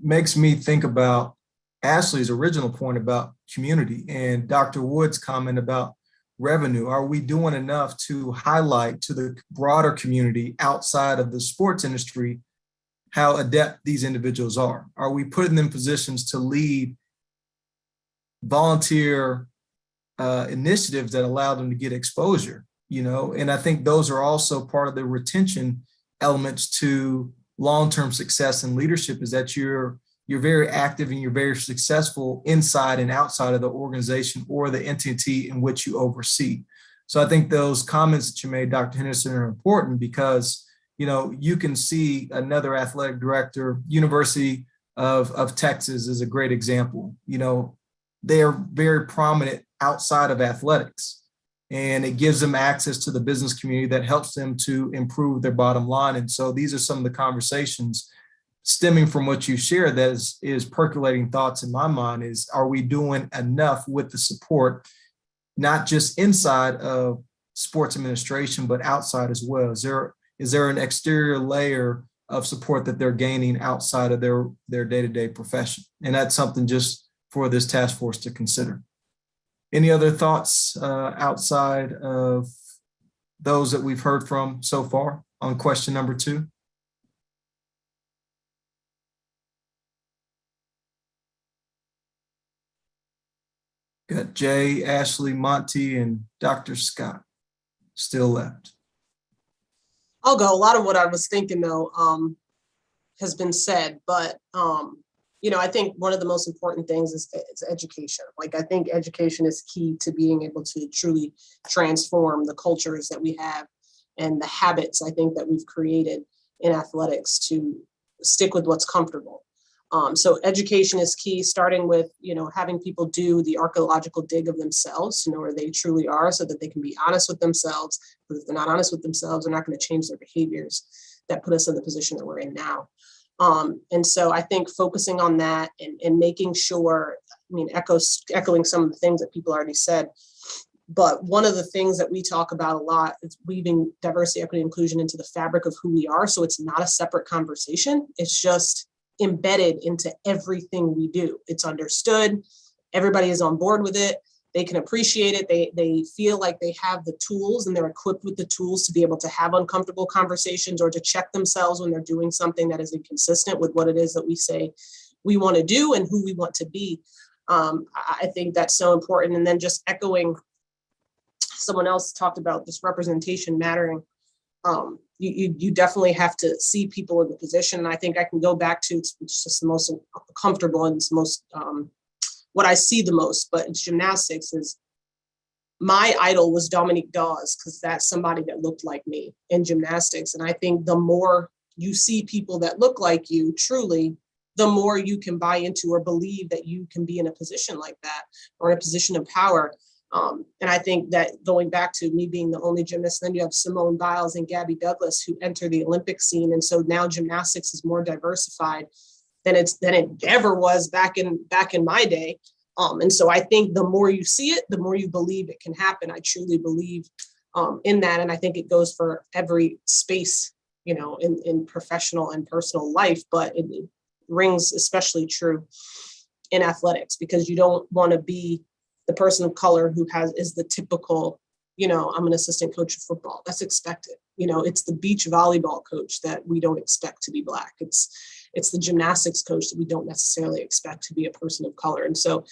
makes me think about Ashley's original point about community and Dr. Wood's comment about revenue. Are we doing enough to highlight to the broader community outside of the sports industry how adept these individuals are? Are we putting them in positions to lead volunteer initiatives that allow them to get exposure? And I think those are also part of the retention elements to long-term success and leadership, is that you're very active and you're very successful inside and outside of the organization or the entity in which you oversee. So I think those comments that you made, Dr. Henderson, are important, because you can see another athletic director. University of Texas is a great example. They're very prominent outside of athletics, and it gives them access to the business community that helps them to improve their bottom line. And so these are some of the conversations stemming from what you shared that is percolating thoughts in my mind, is, are we doing enough with the support, not just inside of sports administration, but outside as well? Is there an exterior layer of support that they're gaining outside of their day-to-day profession? And that's something just for this task force to consider. Any other thoughts outside of those that we've heard from so far on question number 2? Got Jay, Ashley, Monty, and Dr. Scott still left. I'll go. A lot of what I was thinking, though, has been said, but I think one of the most important things is education. I think education is key to being able to truly transform the cultures that we have and the habits, I think, that we've created in athletics to stick with what's comfortable. So education is key, starting with, having people do the archaeological dig of themselves to know where they truly are, so that they can be honest with themselves. Because if they're not honest with themselves, they're not going to change their behaviors that put us in the position that we're in now. And so I think focusing on that and making sure, echoing some of the things that people already said, but one of the things that we talk about a lot is weaving diversity, equity, inclusion into the fabric of who we are. So it's not a separate conversation. It's just embedded into everything we do. It's understood. Everybody is on board with it. They can appreciate it. They feel like they have the tools and they're equipped with the tools to be able to have uncomfortable conversations or to check themselves when they're doing something that is inconsistent with what it is that we say we want to do and who we want to be. I think that's so important. And then just echoing, someone else talked about this representation mattering. You definitely have to see people in the position. And I think I can go back to, it's just the most comfortable and it's most, what I see the most, but it's gymnastics. Is my idol was Dominique Dawes, because that's somebody that looked like me in gymnastics. And I think the more you see people that look like you, truly, the more you can buy into or believe that you can be in a position like that or in a position of power. And I think that going back to me being the only gymnast, then you have Simone Biles and Gabby Douglas who enter the Olympic scene. And so now gymnastics is more diversified than it ever was back in my day. And so I think the more you see it, the more you believe it can happen. I truly believe in that. And I think it goes for every space, you know, in professional and personal life, but it rings especially true in athletics, because you don't want to be the person of color who is the typical, you know, I'm an assistant coach of football. That's expected. You know, it's the beach volleyball coach that we don't expect to be Black. It's the gymnastics coach that we don't necessarily expect to be a person of color. And so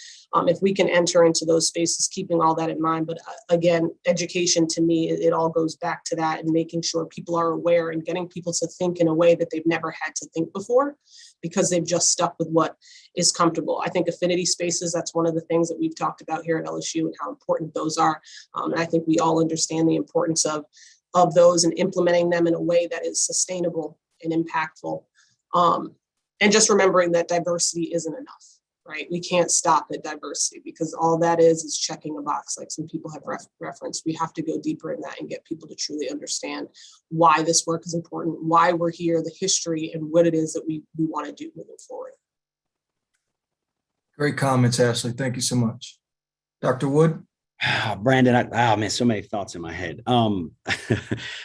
if we can enter into those spaces, keeping all that in mind, but again, education to me, it all goes back to that and making sure people are aware and getting people to think in a way that they've never had to think before because they've just stuck with what is comfortable. I think affinity spaces, that's one of the things that we've talked about here at LSU and how important those are. And I think we all understand the importance of those and implementing them in a way that is sustainable and impactful. And just remembering that diversity isn't enough, right? We can't stop at diversity because all that is checking a box, like some people have referenced. We have to go deeper in that and get people to truly understand why this work is important, why we're here, the history, and what it is that we want to do moving forward. Great comments, Ashley. Thank you so much. Dr. Wood? Brandon, man, so many thoughts in my head. You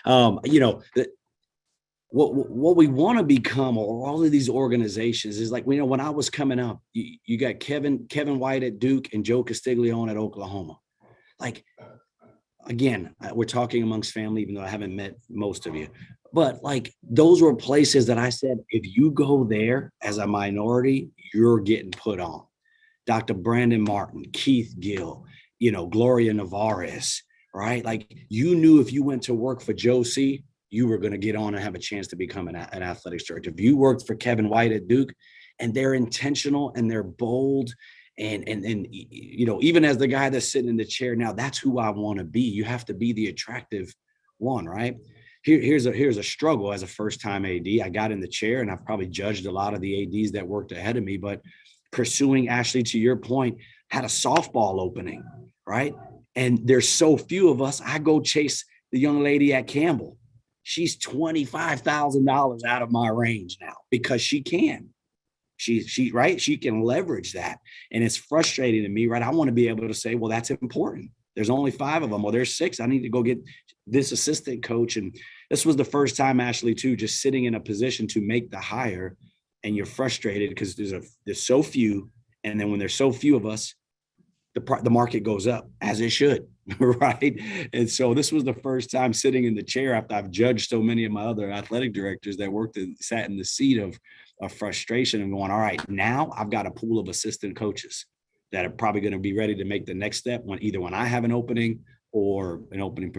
know, what we want to become, or all of these organizations, is like, you know, when I was coming up, you got Kevin White at Duke and Joe Castiglione at Oklahoma. Like, again, we're talking amongst family, even though I haven't met most of you. But like, those were places that I said, if you go there as a minority, you're getting put on. Dr. Brandon Martin, Keith Gill, you know, Gloria Navarez, right? Like, you knew if you went to work for Joe C., you were going to get on and have a chance to become an athletics director. If you worked for Kevin White at Duke, and they're intentional and they're bold, and you know, even as the guy that's sitting in the chair now, that's who I want to be. You have to be the attractive one, right? Here's a struggle as a first-time AD. I got in the chair, and I've probably judged a lot of the ADs that worked ahead of me, but pursuing, Ashley, to your point, had a softball opening, right? And there's so few of us. I go chase the young lady at Campbell. She's $25,000 out of my range now because she can. She right. She can leverage that. And it's frustrating to me, right? I want to be able to say, well, that's important. There's only 5 of them. Well, there's 6. I need to go get this assistant coach. And this was the first time, Ashley, too, just sitting in a position to make the hire. And you're frustrated because there's so few. And then when there's so few of us, the market goes up, as it should, right? And so this was the first time sitting in the chair after I've judged so many of my other athletic directors that sat in the seat of frustration and going, all right, now I've got a pool of assistant coaches that are probably going to be ready to make the next step when I have an opening or an opening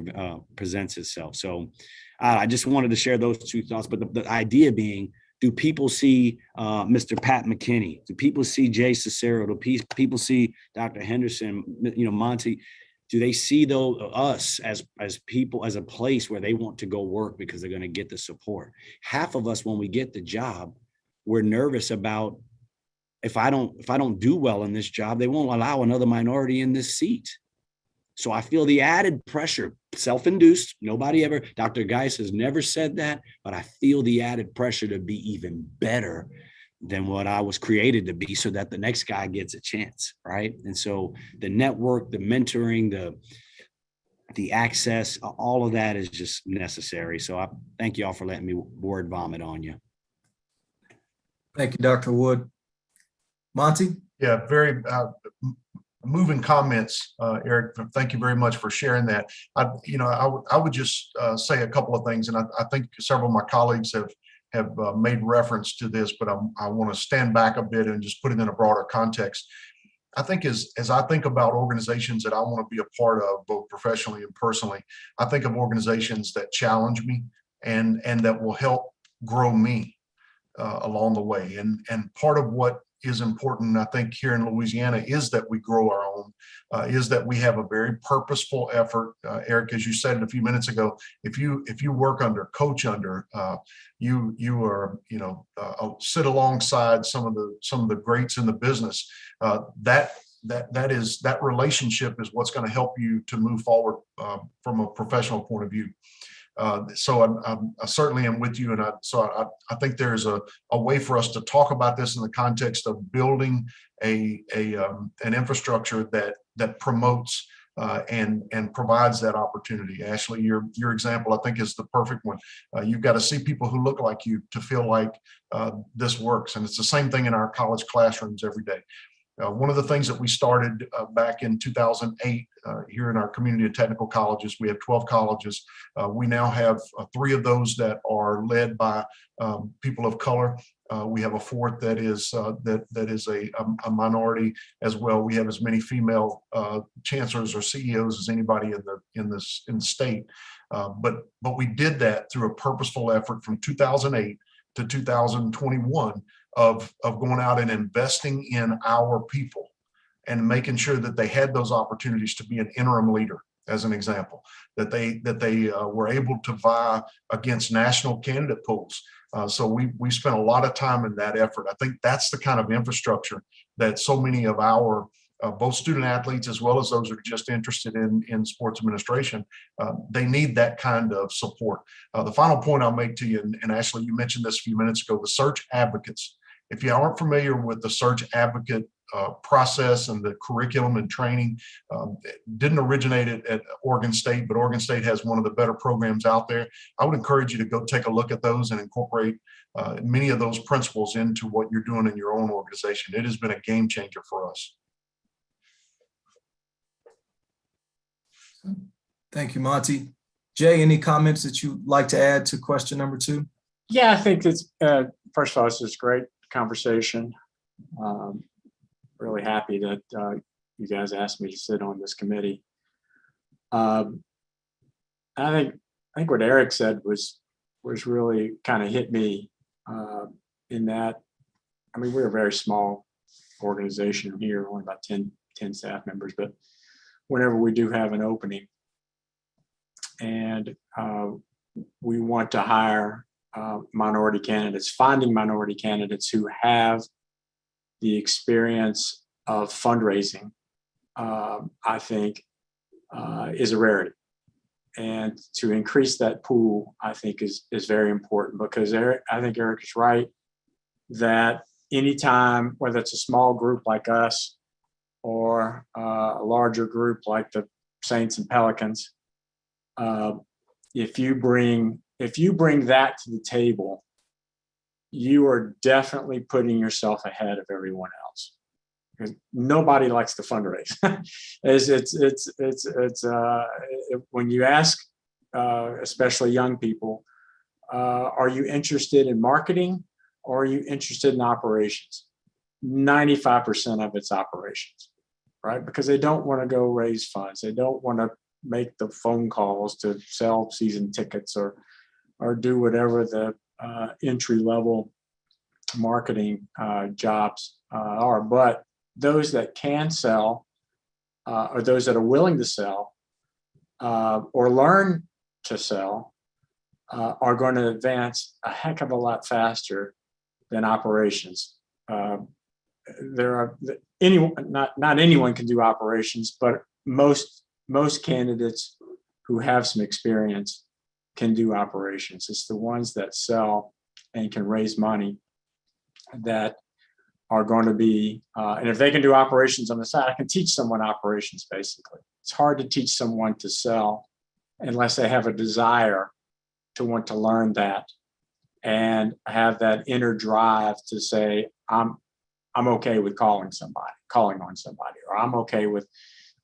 presents itself. So I just wanted to share those 2 thoughts. But the idea being, do people see Mr. Pat McKinney? Do people see Jay Cicero? Do people see Dr. Henderson, you know, Monty? Do they see us as people, as a place where they want to go work because they're going to get the support? Half of us, when we get the job, we're nervous about if I don't do well in this job, they won't allow another minority in this seat. So I feel the added pressure, self-induced. Dr. Geis has never said that, but I feel the added pressure to be even better than what I was created to be so that the next guy gets a chance, right? And so the network, the mentoring, the access, all of that is just necessary. So I thank you all for letting me word vomit on you. Thank you, Dr. Wood. Monty? Yeah, very moving comments, Eric. Thank you very much for sharing that. I would just say a couple of things, and I think several of my colleagues have made reference to this, but I want to stand back a bit and just put it in a broader context. I think as I think about organizations that I want to be a part of, both professionally and personally, I think of organizations that challenge me and that will help grow me along the way. And part of what is important, I think, here in Louisiana is that we grow our own, is that we have a very purposeful effort. Eric, as you said a few minutes ago, if you work under, coach under, you are, sit alongside some of the greats in the business. That relationship is what's going to help you to move forward from a professional point of view. So I certainly am with you, and I think there's a way for us to talk about this in the context of building an infrastructure that promotes and provides that opportunity. Ashley, your example, I think, is the perfect one. You've got to see people who look like you to feel like this works, and it's the same thing in our college classrooms every day. One of the things that we started back in 2008 here in our community of technical colleges, we have 12 colleges. We now have 3 of those that are led by people of color. We have a 4th that is a minority as well. We have as many female chancellors or CEOs as anybody in the state. But we did that through a purposeful effort from 2008 to 2021. Of going out and investing in our people and making sure that they had those opportunities to be an interim leader, as an example, that they were able to vie against national candidate pools. So we spent a lot of time in that effort. I think that's the kind of infrastructure that so many of our both student athletes as well as those who are just interested in sports administration, they need that kind of support. The final point I'll make to you, and Ashley, you mentioned this a few minutes ago, the search advocates. If you aren't familiar with the search advocate process and the curriculum and training, it didn't originate at Oregon State, but Oregon State has one of the better programs out there. I would encourage you to go take a look at those and incorporate many of those principles into what you're doing in your own organization. It has been a game changer for us. Thank you, Monty. Jay, any comments that you'd like to add to question number 2? Yeah, I think it's, first of all, it's just great conversation. Really happy that you guys asked me to sit on this committee. I think what Eric said was really kind of hit me in that, I mean, we're a very small organization here, only about 10 staff members, but whenever we do have an opening and we want to hire minority candidates, finding minority candidates who have the experience of fundraising, I think is a rarity. And to increase that pool, I think is very important, because I think Eric is right that anytime, whether it's a small group like us or a larger group like the Saints and Pelicans, if you bring that to the table, you are definitely putting yourself ahead of everyone else. Because nobody likes to fundraise. When you ask, especially young people, are you interested in marketing or are you interested in operations? 95% of it's operations, right? Because they don't want to go raise funds. They don't want to make the phone calls to sell season tickets or do whatever the entry level marketing jobs are. But those that can sell or those that are willing to sell or learn to sell are going to advance a heck of a lot faster than operations. Not anyone can do operations, but most candidates who have some experience can do operations. It's the ones that sell and can raise money that are going to be, and if they can do operations on the side, I can teach someone operations basically. It's hard to teach someone to sell unless they have a desire to want to learn that and have that inner drive to say, I'm okay with calling on somebody, or I'm okay with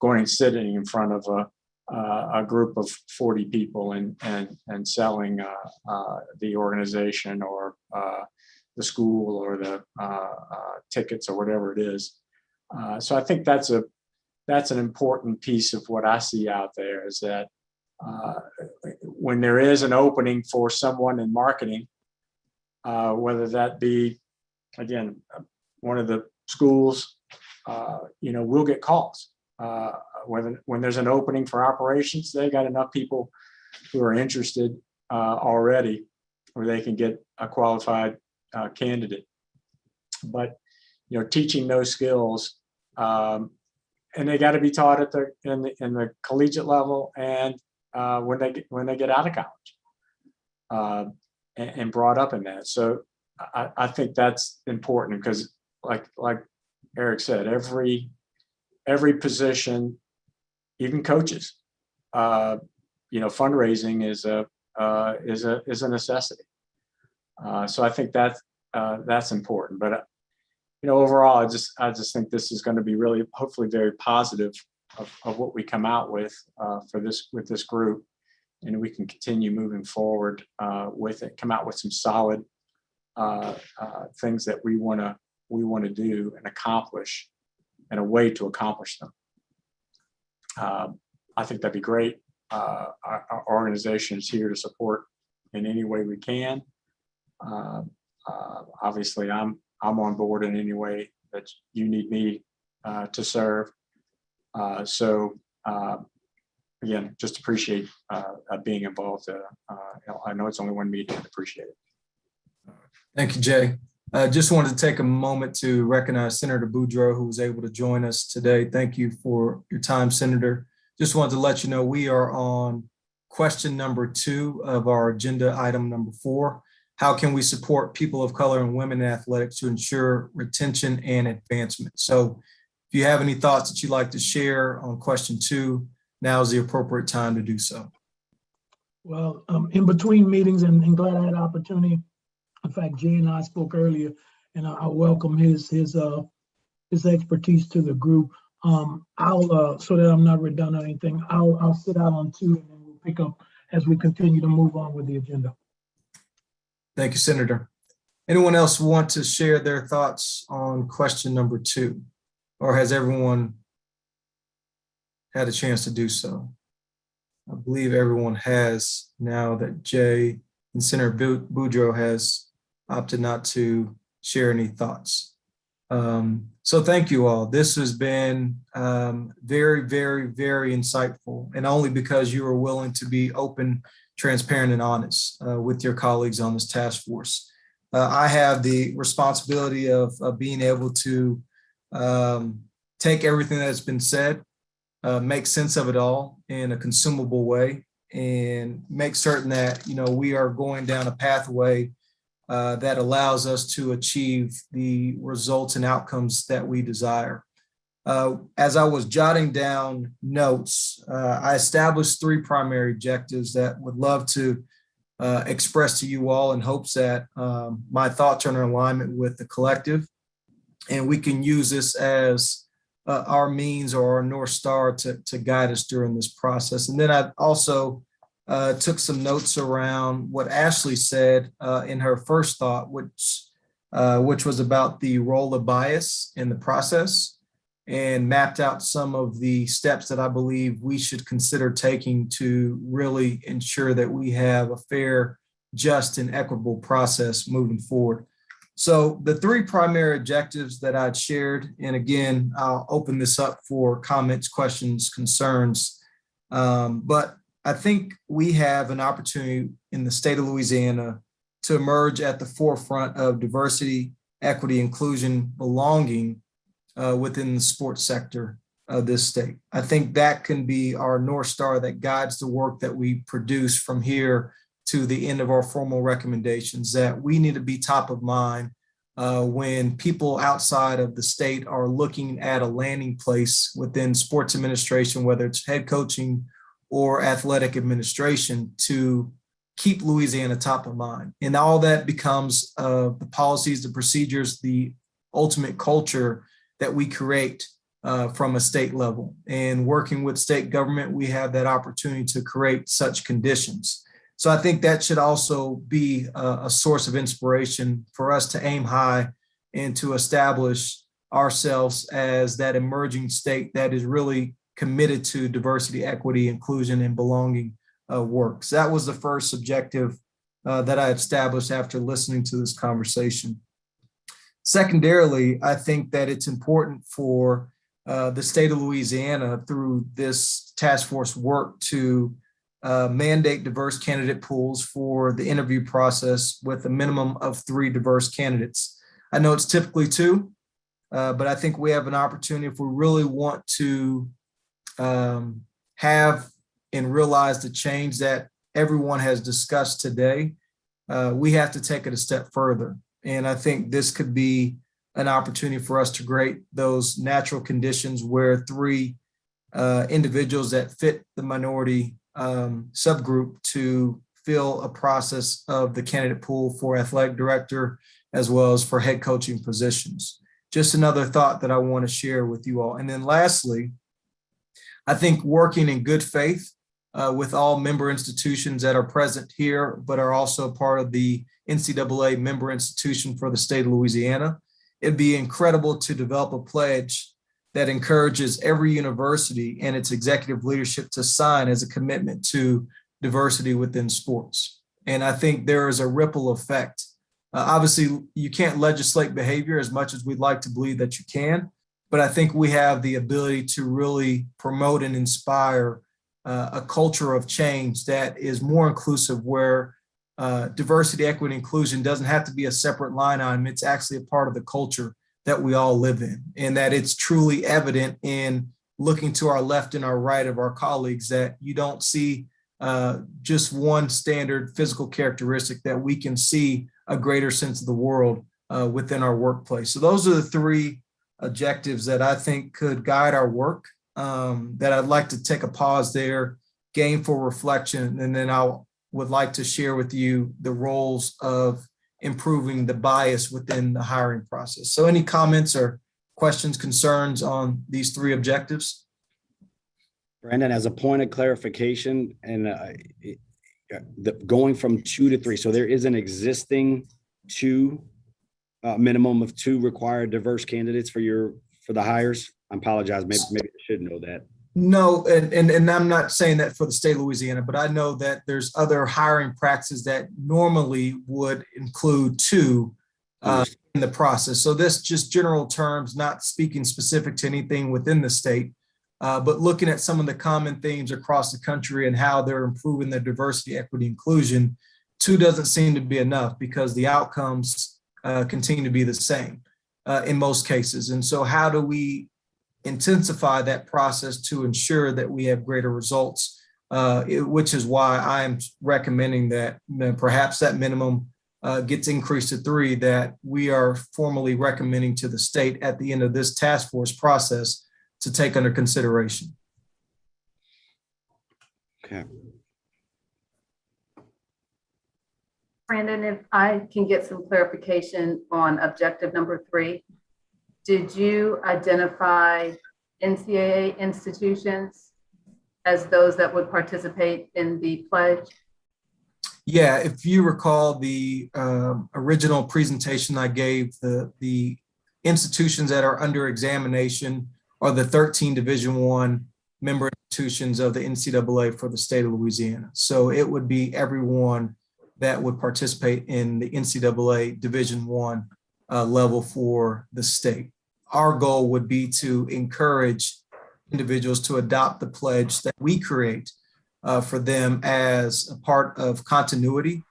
going and sitting in front of a group of 40 people and selling the organization or the school or the tickets or whatever it is. So I think that's an important piece of what I see out there, is that when there is an opening for someone in marketing, whether that be, again, one of the schools, will get calls. When there's an opening for operations, they got enough people who are interested already where they can get a qualified candidate. But, teaching those skills, and they got to be taught at in the collegiate level and when they get out of college and brought up in that. So I think that's important because like Eric said, every position, even coaches, fundraising is a necessity. So I think that's important. But overall, I just think this is going to be really, hopefully, very positive of what we come out with with this group, and we can continue moving forward with it. Come out with some solid things that we want to do and accomplish, and a way to accomplish them. I think that'd be great. Our organization is here to support in any way we can. Obviously, I'm on board in any way that you need me to serve. So again, just appreciate being involved. I know it's only one meeting. Appreciate it. Thank you, Jay. Just wanted to take a moment to recognize Senator Boudreaux, who was able to join us today. Thank you for your time, Senator. Just wanted to let you know we are on question number 2 of our agenda item number 4. How can we support people of color and women in athletics to ensure retention and advancement? So if you have any thoughts that you'd like to share on question 2, now is the appropriate time to do so. Well, in between meetings, and glad I had the opportunity. In fact, Jay and I spoke earlier, and I welcome his expertise to the group. I'll so that I'm not redundant or anything, I'll sit out on 2, and then we'll pick up as we continue to move on with the agenda. Thank you, Senator. Anyone else want to share their thoughts on question number 2? Or has everyone had a chance to do so? I believe everyone has, now that Jay and Senator Boudreaux has opted not to share any thoughts. So thank you all. This has been very, very, very insightful, and only because you are willing to be open, transparent, and honest with your colleagues on this task force. I have the responsibility of being able to take everything that's been said, make sense of it all in a consumable way, and make certain that we are going down a pathway that allows us to achieve the results and outcomes that we desire. As I was jotting down notes, I established 3 primary objectives that would love to express to you all in hopes that my thoughts are in alignment with the collective, and we can use this as our means or our North Star to guide us during this process. And then I also took some notes around what Ashley said in her first thought, which was about the role of bias in the process, and mapped out some of the steps that I believe we should consider taking to really ensure that we have a fair, just, and equitable process moving forward. So the 3 primary objectives that I'd shared, and again, I'll open this up for comments, questions, concerns, but I think we have an opportunity in the state of Louisiana to emerge at the forefront of diversity, equity, inclusion, belonging within the sports sector of this state. I think that can be our North Star that guides the work that we produce from here to the end of our formal recommendations, that we need to be top of mind when people outside of the state are looking at a landing place within sports administration, whether it's head coaching or athletic administration, to keep Louisiana top of mind. And all that becomes the policies, the procedures, the ultimate culture that we create from a state level. And working with state government, we have that opportunity to create such conditions. So I think that should also be a source of inspiration for us to aim high and to establish ourselves as that emerging state that is really committed to diversity, equity, inclusion, and belonging work. So that was the first objective that I established after listening to this conversation. Secondarily, I think that it's important for the state of Louisiana through this task force work to mandate diverse candidate pools for the interview process with a minimum of 3 diverse candidates. I know it's typically 2, but I think we have an opportunity if we really want to have and realize the change that everyone has discussed today. We have to take it a step further. And I think this could be an opportunity for us to create those natural conditions where 3 individuals that fit the minority subgroup to fill a process of the candidate pool for athletic director as well as for head coaching positions. Just another thought that I want to share with you all. And then lastly, I think working in good faith with all member institutions that are present here, but are also part of the NCAA member institution for the state of Louisiana, it'd be incredible to develop a pledge that encourages every university and its executive leadership to sign as a commitment to diversity within sports. And I think there is a ripple effect. Obviously, you can't legislate behavior as much as we'd like to believe that you can, but I think we have the ability to really promote and inspire a culture of change that is more inclusive, where diversity, equity, inclusion doesn't have to be a separate line item. It's actually a part of the culture that we all live in, and that it's truly evident in looking to our left and our right of our colleagues that you don't see just one standard physical characteristic, that we can see a greater sense of the world within our workplace. So those are the 3 objectives that I think could guide our work, that I'd like to take a pause there, gain for reflection, and then I would like to share with you the roles of improving the bias within the hiring process. So any comments or questions, concerns on these 3 objectives? Brandon, as a point of clarification, and going from 2 to 3, so there is an existing 2 minimum of 2 required diverse candidates for the hires. I apologize, maybe I should know that. No, and I'm not saying that for the state of Louisiana, but I know that there's other hiring practices that normally would include 2 in the process. So this just general terms, not speaking specific to anything within the state, but looking at some of the common themes across the country and how they're improving their diversity, equity, inclusion. 2 doesn't seem to be enough because the outcomes continue to be the same in most cases. And so how do we intensify that process to ensure that we have greater results, which is why I am recommending that perhaps that minimum gets increased to 3, that we are formally recommending to the state at the end of this task force process to take under consideration. Okay. Brandon, if I can get some clarification on objective number 3. Did you identify NCAA institutions as those that would participate in the pledge? Yeah, if you recall the original presentation I gave, the institutions that are under examination are the 13 Division I member institutions of the NCAA for the state of Louisiana. So it would be everyone that would participate in the NCAA Division I level for the state. Our goal would be to encourage individuals to adopt the pledge that we create for them as a part of continuity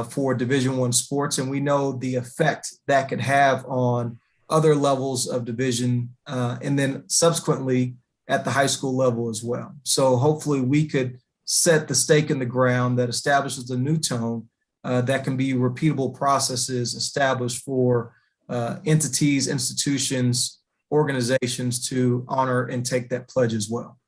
for Division I sports. And we know the effect that could have on other levels of division and then subsequently at the high school level as well. So hopefully we could set the stake in the ground that establishes a new tone that can be repeatable processes established for entities, institutions, organizations to honor and take that pledge as well.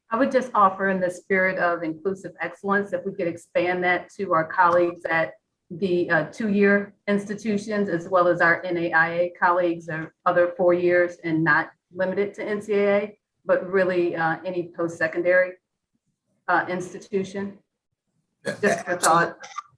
I would just offer, in the spirit of inclusive excellence, if we could expand that to our colleagues at the 2-year institutions, as well as our NAIA colleagues or other 4 years, and not limited to NCAA, but really any post-secondary institution. Just for thought.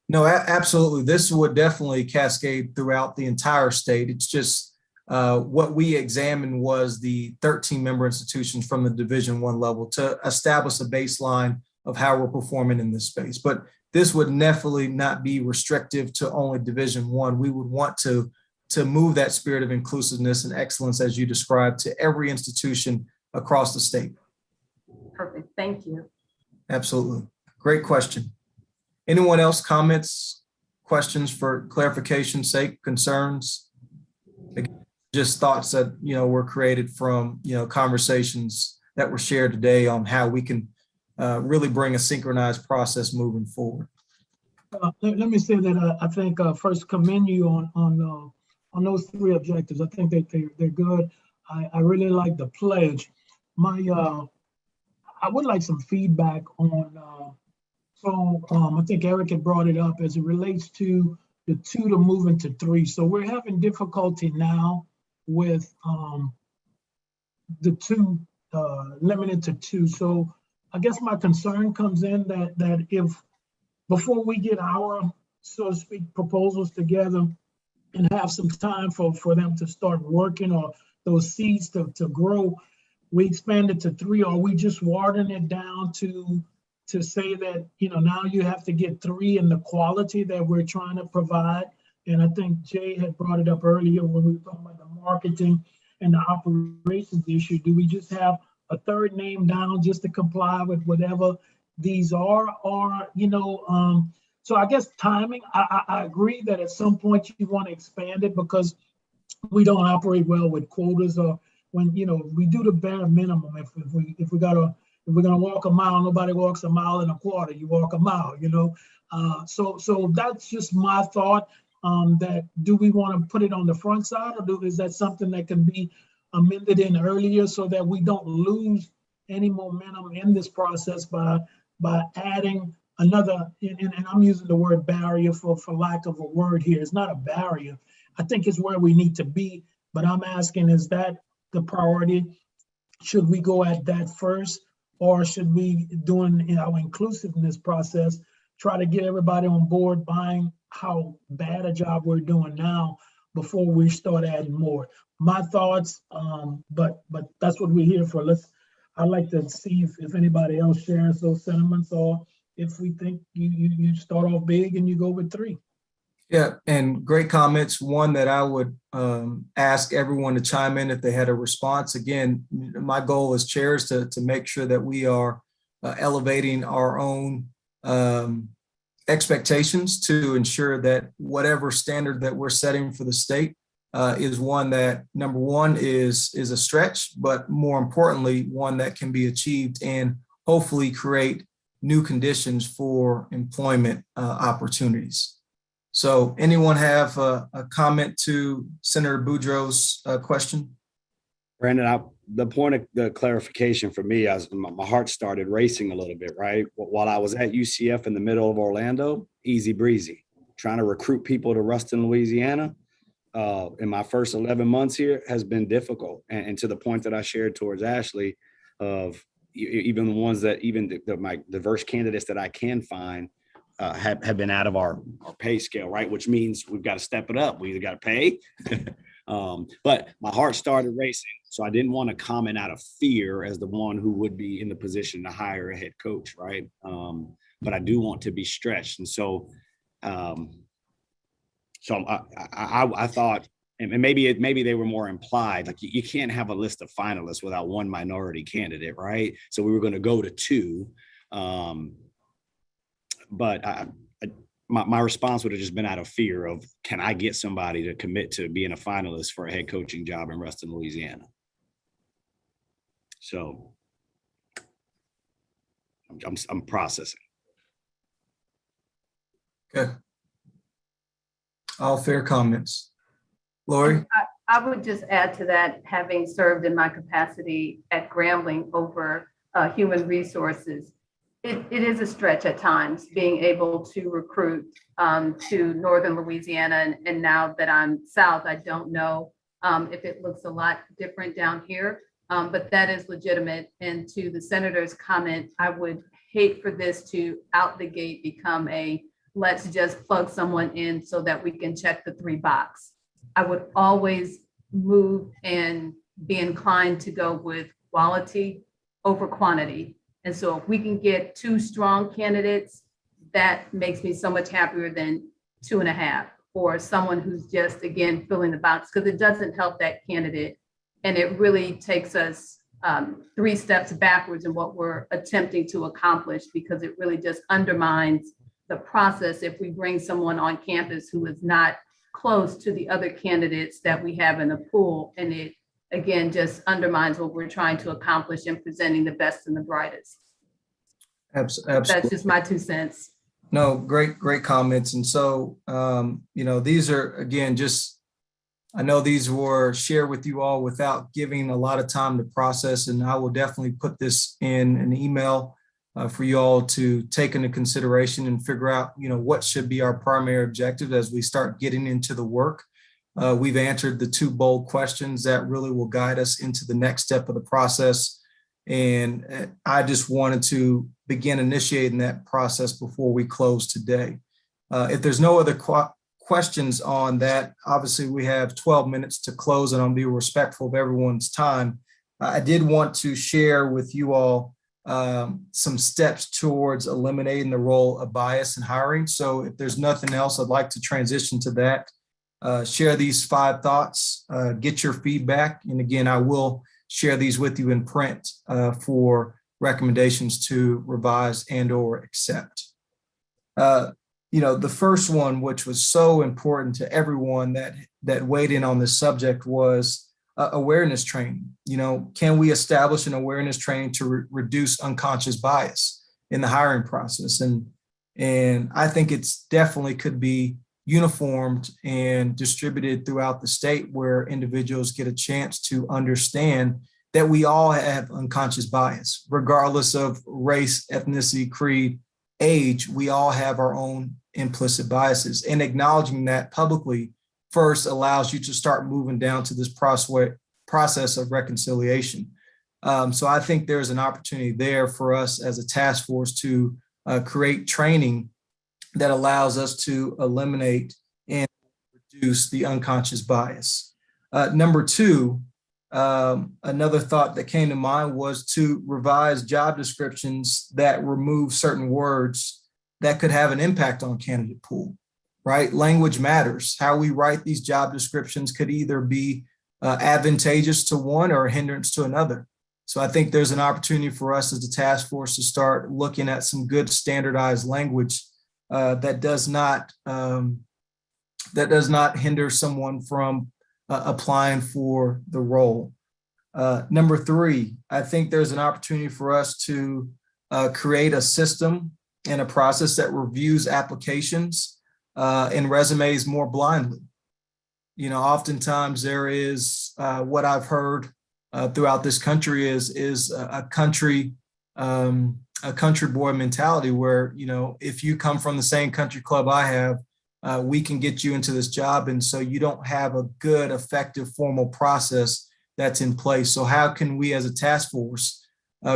No, absolutely. This would definitely cascade throughout the entire state. It's just what we examined was the 13 member institutions from the Division I level to establish a baseline of how we're performing in this space. But this would definitely not be restrictive to only Division I. We would want to to move that spirit of inclusiveness and excellence as you described to every institution across the state. Perfect. Thank you. Absolutely. Great question. Anyone else, comments, questions for clarification's sake, concerns? Just thoughts that, were created from, conversations that were shared today on how we can really bring a synchronized process moving forward. Let me say that I think first commend you on those three objectives. I think they're good. I really like the pledge. I would like some feedback on. I think Eric had brought it up as it relates to the 2 to moving to 3. So we're having difficulty now with the 2 limited to 2. So I guess my concern comes in that if before we get our, so to speak, proposals together and have some time for them to start working or those seeds to grow, we expand it to 3, or we just watering it down to say that, now you have to get 3 in the quality that we're trying to provide. And I think Jay had brought it up earlier when we were talking about the marketing and the operations issue. Do we just have a 3rd name down just to comply with whatever these are? Or, so I guess timing, I agree that at some point you want to expand it because we don't operate well with quotas, or when, we do the bare minimum. If we're gonna walk a mile, nobody walks a mile and a quarter. You walk a mile, So that's just my thought. That do we want to put it on the front side, or is that something that can be amended in earlier so that we don't lose any momentum in this process by adding another? And I'm using the word barrier for lack of a word here. It's not a barrier. I think it's where we need to be. But I'm asking, is that the priority? Should we go at that first? Or should we, doing our inclusiveness process, try to get everybody on board buying how bad a job we're doing now before we start adding more? My thoughts, but that's what we're here for. I'd like to see if anybody else shares those sentiments, or if we think you start off big and you go with 3. Yeah, and great comments. One that I would ask everyone to chime in if they had a response. Again, my goal as chair is to make sure that we are elevating our own expectations to ensure that whatever standard that we're setting for the state is one that, number one, is a stretch, but more importantly, one that can be achieved and hopefully create new conditions for employment opportunities. So anyone have a comment to Senator Boudreaux's question? Brandon, the point of the clarification for me, my heart started racing a little bit, right? While I was at UCF in the middle of Orlando, easy breezy. Trying to recruit people to Ruston, Louisiana, in my first 11 months here has been difficult. And to the point that I shared towards Ashley of even the ones that my diverse candidates that I can find have been out of our pay scale, right? Which means we've got to step it up. We either got to pay, but my heart started racing. So I didn't want to comment out of fear as the one who would be in the position to hire a head coach, right? But I do want to be stretched. And so, I thought, and maybe they were more implied, like you can't have a list of finalists without one minority candidate, right? So we were going to go to 2. But my response would have just been out of fear of, can I get somebody to commit to being a finalist for a head coaching job in Ruston, Louisiana? So I'm processing. Okay. All fair comments. Lori? I would just add to that, having served in my capacity at Grambling over human resources, it is a stretch at times being able to recruit to Northern Louisiana. And now that I'm South, I don't know if it looks a lot different down here, but that is legitimate. And to the senator's comment, I would hate for this to out the gate become a let's just plug someone in so that we can check the 3 box. I would always move and be inclined to go with quality over quantity. And so if we can get 2 strong candidates, that makes me so much happier than 2.5. or someone who's just, again, filling the box, because it doesn't help that candidate. And it really takes us 3 steps backwards in what we're attempting to accomplish, because it really just undermines the process if we bring someone on campus who is not close to the other candidates that we have in the pool. And it, again, just undermines what we're trying to accomplish in presenting the best and the brightest. Absolutely. That's just my 2 cents. No, great comments. And so, these are, again, I know these were shared with you all without giving a lot of time to process, and I will definitely put this in an email for you all to take into consideration and figure out, what should be our primary objective as we start getting into the work. We've answered the 2 bold questions that really will guide us into the next step of the process. And I just wanted to begin initiating that process before we close today. If there's no other questions on that, obviously we have 12 minutes to close, and I'll be respectful of everyone's time. I did want to share with you all some steps towards eliminating the role of bias in hiring. So if there's nothing else, I'd like to transition to that. Share these 5 thoughts, get your feedback. And again, I will share these with you in print for recommendations to revise and or accept. The first one, which was so important to everyone that weighed in on this subject, was awareness training. Can we establish an awareness training to reduce unconscious bias in the hiring process? And I think it's definitely could be uniformed and distributed throughout the state, where individuals get a chance to understand that we all have unconscious bias, regardless of race, ethnicity, creed, age. We all have our own implicit biases, and acknowledging that publicly first allows you to start moving down to this process of reconciliation. So I think there's an opportunity there for us as a task force to create training that allows us to eliminate and reduce the unconscious bias. Number 2, another thought that came to mind was to revise job descriptions that remove certain words that could have an impact on candidate pool, right? Language matters. How we write these job descriptions could either be advantageous to one or a hindrance to another. So I think there's an opportunity for us as a task force to start looking at some good standardized language that does not hinder someone from applying for the role. Number 3, I think there's an opportunity for us to create a system and a process that reviews applications and resumes more blindly. Oftentimes there is what I've heard throughout this country is a country boy mentality where, if you come from the same country club I have, we can get you into this job. And so you don't have a good, effective, formal process that's in place. So how can we as a task force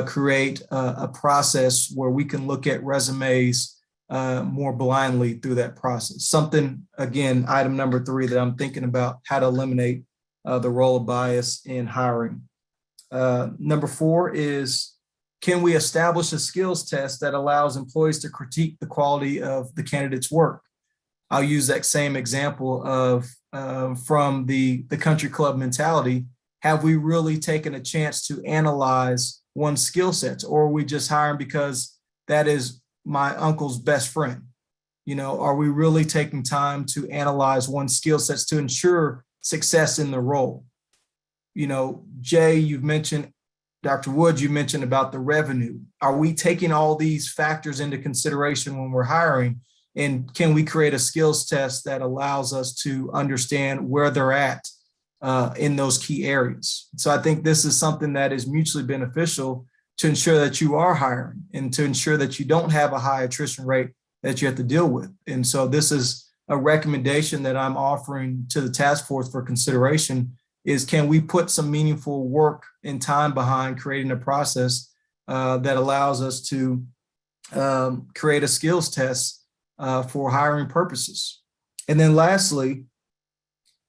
create a process where we can look at resumes more blindly through that process? Something, again, item number 3 that I'm thinking about, how to eliminate the role of bias in hiring. Number 4 is, can we establish a skills test that allows employees to critique the quality of the candidate's work? I'll use that same example of from the country club mentality. Have we really taken a chance to analyze one's skill sets, or are we just hiring because that is my uncle's best friend? Are we really taking time to analyze one's skill sets to ensure success in the role? Jay, you've mentioned, Dr. Wood, you mentioned about the revenue. Are we taking all these factors into consideration when we're hiring? And can we create a skills test that allows us to understand where they're at in those key areas? So I think this is something that is mutually beneficial to ensure that you are hiring and to ensure that you don't have a high attrition rate that you have to deal with. And so this is a recommendation that I'm offering to the task force for consideration is, can we put some meaningful work and time behind creating a process that allows us to create a skills test for hiring purposes? And then lastly,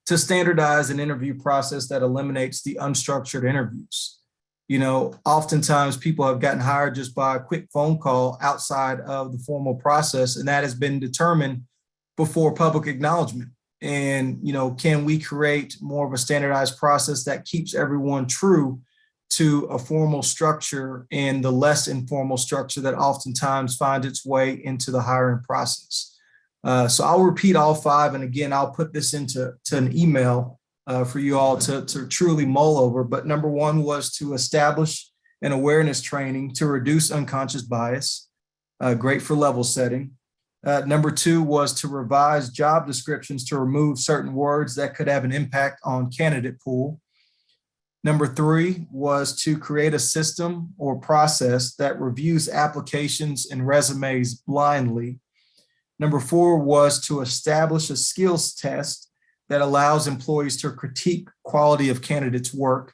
to standardize an interview process that eliminates the unstructured interviews. Oftentimes people have gotten hired just by a quick phone call outside of the formal process, and that has been determined before public acknowledgement. And, can we create more of a standardized process that keeps everyone true to a formal structure and the less informal structure that oftentimes finds its way into the hiring process? So I'll repeat all 5. And again, I'll put this into an email for you all to truly mull over. But number 1 was to establish an awareness training to reduce unconscious bias, great for level setting. Number 2 was to revise job descriptions to remove certain words that could have an impact on candidate pool. Number 3 was to create a system or process that reviews applications and resumes blindly. Number 4 was to establish a skills test that allows employees to critique quality of candidates' work.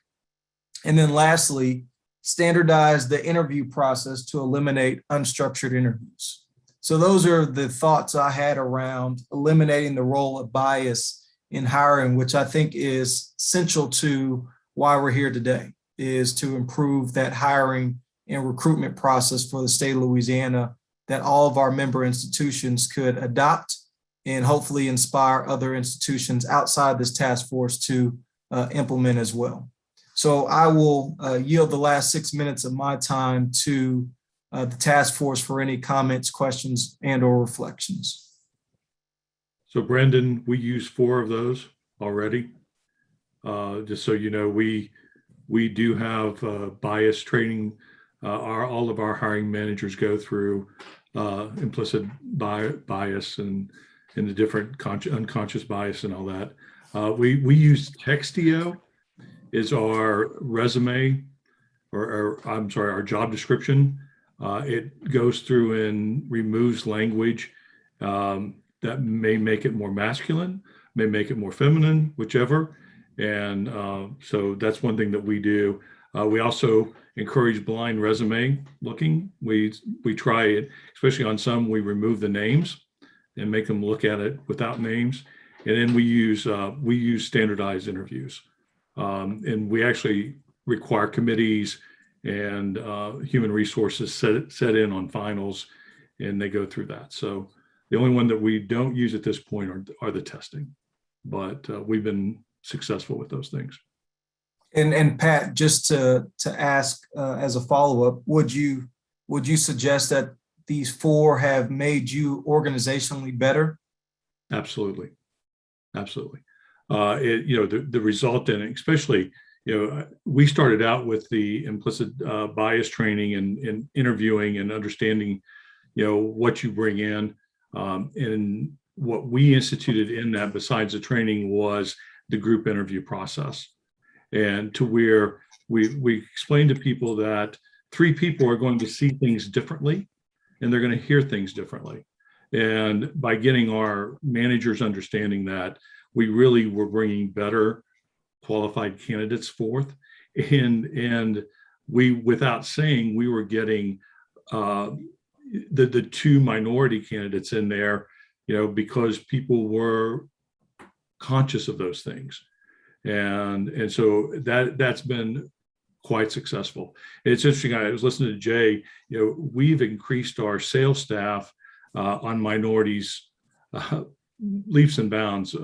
And then lastly, standardize the interview process to eliminate unstructured interviews. So those are the thoughts I had around eliminating the role of bias in hiring, which I think is essential to why we're here today, is to improve that hiring and recruitment process for the state of Louisiana that all of our member institutions could adopt and hopefully inspire other institutions outside this task force to implement as well. So I will yield the last 6 minutes of my time to the task force for any comments, questions, and or reflections. So Brandon, we use 4 of those already. Just so you know, we do have bias training. All of our hiring managers go through implicit bias and the different unconscious bias and all that. We use Textio is our resume, or I'm sorry, our job description. It goes through and removes language that may make it more masculine, may make it more feminine, whichever. And so that's one thing that we do. We also encourage blind resume looking. We try it, especially on some, we remove the names and make them look at it without names. And then we use standardized interviews. And we actually require committees and human resources set in on finals, and they go through that. So the only one that we don't use at this point are the testing, but we've been successful with those things. And Pat, just to ask as a follow-up, would you suggest that these 4 have made you organizationally better? Absolutely. The result in it, especially, we started out with the implicit bias training and interviewing and understanding, what you bring in. And what we instituted in that, besides the training, was the group interview process. And to where we explain to people that 3 people are going to see things differently and they're going to hear things differently. And by getting our managers understanding that, we really were bringing better qualified candidates forth. And we, without saying, we were getting the 2 minority candidates in there, because people were conscious of those things. And so that's been quite successful. It's interesting. I was listening to Jay. We've increased our sales staff on minorities leaps and bounds.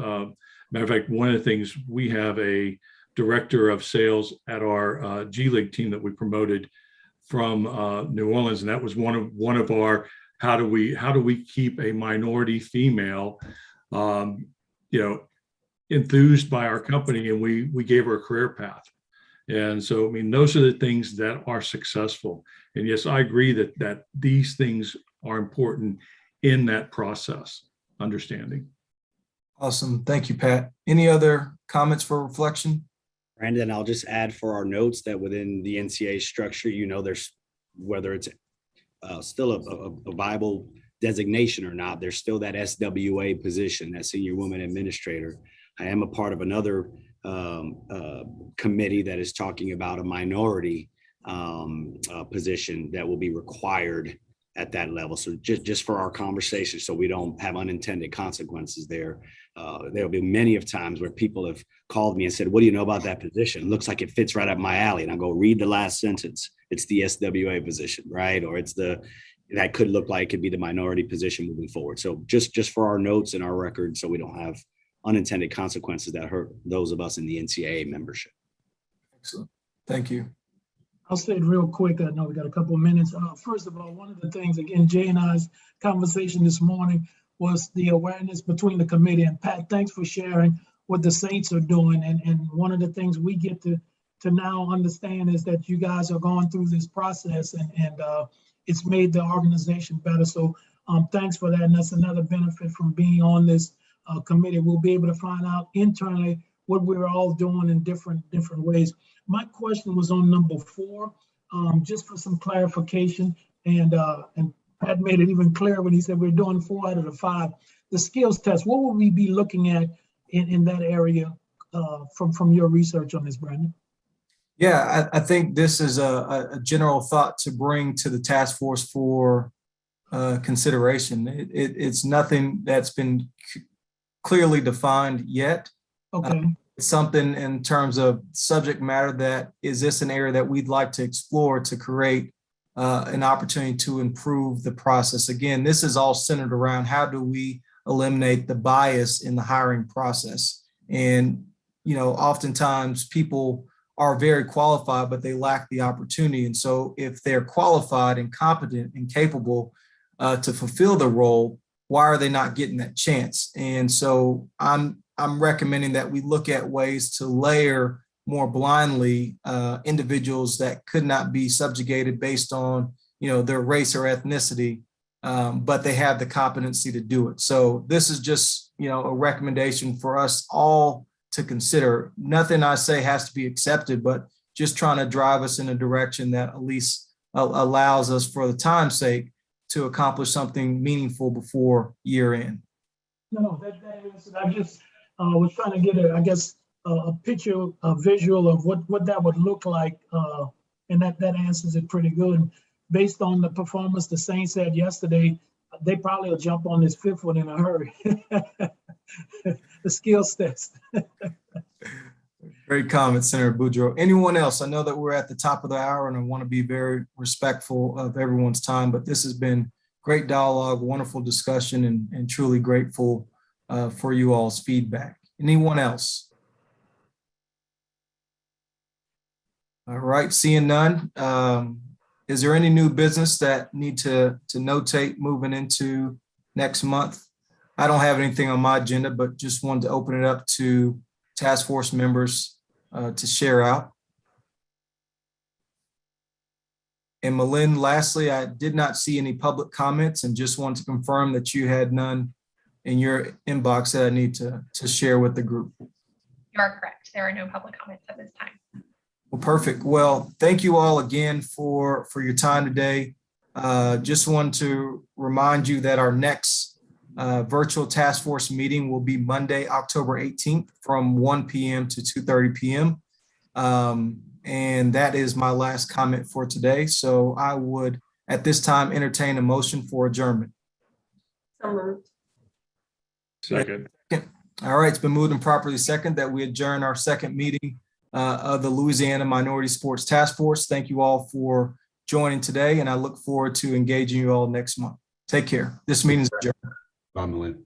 Matter of fact, one of the things, we have a director of sales at our G League team that we promoted from New Orleans, and that was one of our how do we keep a minority female, enthused by our company, and we gave her a career path. And so, those are the things that are successful. And yes, I agree that these things are important in that process, understanding. Awesome. Thank you, Pat. Any other comments for reflection? Brandon, I'll just add for our notes that within the NCA structure, there's, whether it's still a viable designation or not, there's still that SWA position, that senior woman administrator. I am a part of another committee that is talking about a minority position that will be required at that level. So just for our conversation, so we don't have unintended consequences there. There'll be many of times where people have called me and said, what do you know about that position? It looks like it fits right up my alley. And I go, read the last sentence. It's the SWA position, right? Or that could look like it could be the minority position moving forward. So just for our notes and our record, so we don't have unintended consequences that hurt those of us in the NCAA membership. Excellent. Thank you. I'll say it real quick. I know we got a couple of minutes. First of all, one of the things, again, Jay and I's conversation this morning was the awareness between the committee. And Pat, thanks for sharing what the Saints are doing. And one of the things we get to now understand is that you guys are going through this process and it's made the organization better. So thanks for that. And that's another benefit from being on this committee. We'll be able to find out internally what we're all doing in different ways. My question was on number 4, just for some clarification. And Pat made it even clearer when he said we're doing 4 out of the 5. The skills test, what will we be looking at in that area from your research on this, Brandon? Yeah, I think this is a general thought to bring to the task force for consideration. It's nothing that's been clearly defined yet. Okay. It's something in terms of subject matter that is this an area that we'd like to explore to create an opportunity to improve the process. Again, this is all centered around how do we eliminate the bias in the hiring process. And, you know, oftentimes people are very qualified, but they lack the opportunity. And so if they're qualified and competent and capable to fulfill the role, why are they not getting that chance? And so I'm recommending that we look at ways to layer more blindly individuals that could not be subjugated based on, you know, their race or ethnicity, but they have the competency to do it. So this is just, you know, a recommendation for us all to consider. Nothing I say has to be accepted, but just trying to drive us in a direction that at least allows us, for the time's sake, to accomplish something meaningful before year end. No, that is, I just was trying to get a picture, a visual of what that would look like. And that answers it pretty good. Based on the performance the Saints had yesterday, they probably will jump on this 5th one in a hurry. The skills test. Great comment, Senator Boudreaux. Anyone else? I know that we're at the top of the hour and I want to be very respectful of everyone's time, but this has been great dialogue, wonderful discussion, and truly grateful for you all's feedback. Anyone else? All right, seeing none. Is there any new business that need to notate moving into next month? I don't have anything on my agenda, but just wanted to open it up to task force members to share out. And Malin, lastly, I did not see any public comments and just wanted to confirm that you had none in your inbox that I need to share with the group. You are correct. There are no public comments at this time. Well, perfect. Well, thank you all again for your time today. Just want to remind you that our next virtual task force meeting will be Monday, October 18th from 1 p.m. to 2:30 p.m. And that is my last comment for today. So I would, at this time, entertain a motion for adjournment. So moved. Second. All right, it's been moved and properly second that we adjourn our second meeting of the Louisiana Minority Sports Task Force. Thank you all for joining today, and I look forward to engaging you all next month. Take care. This meeting is adjourned. Bye, Malin.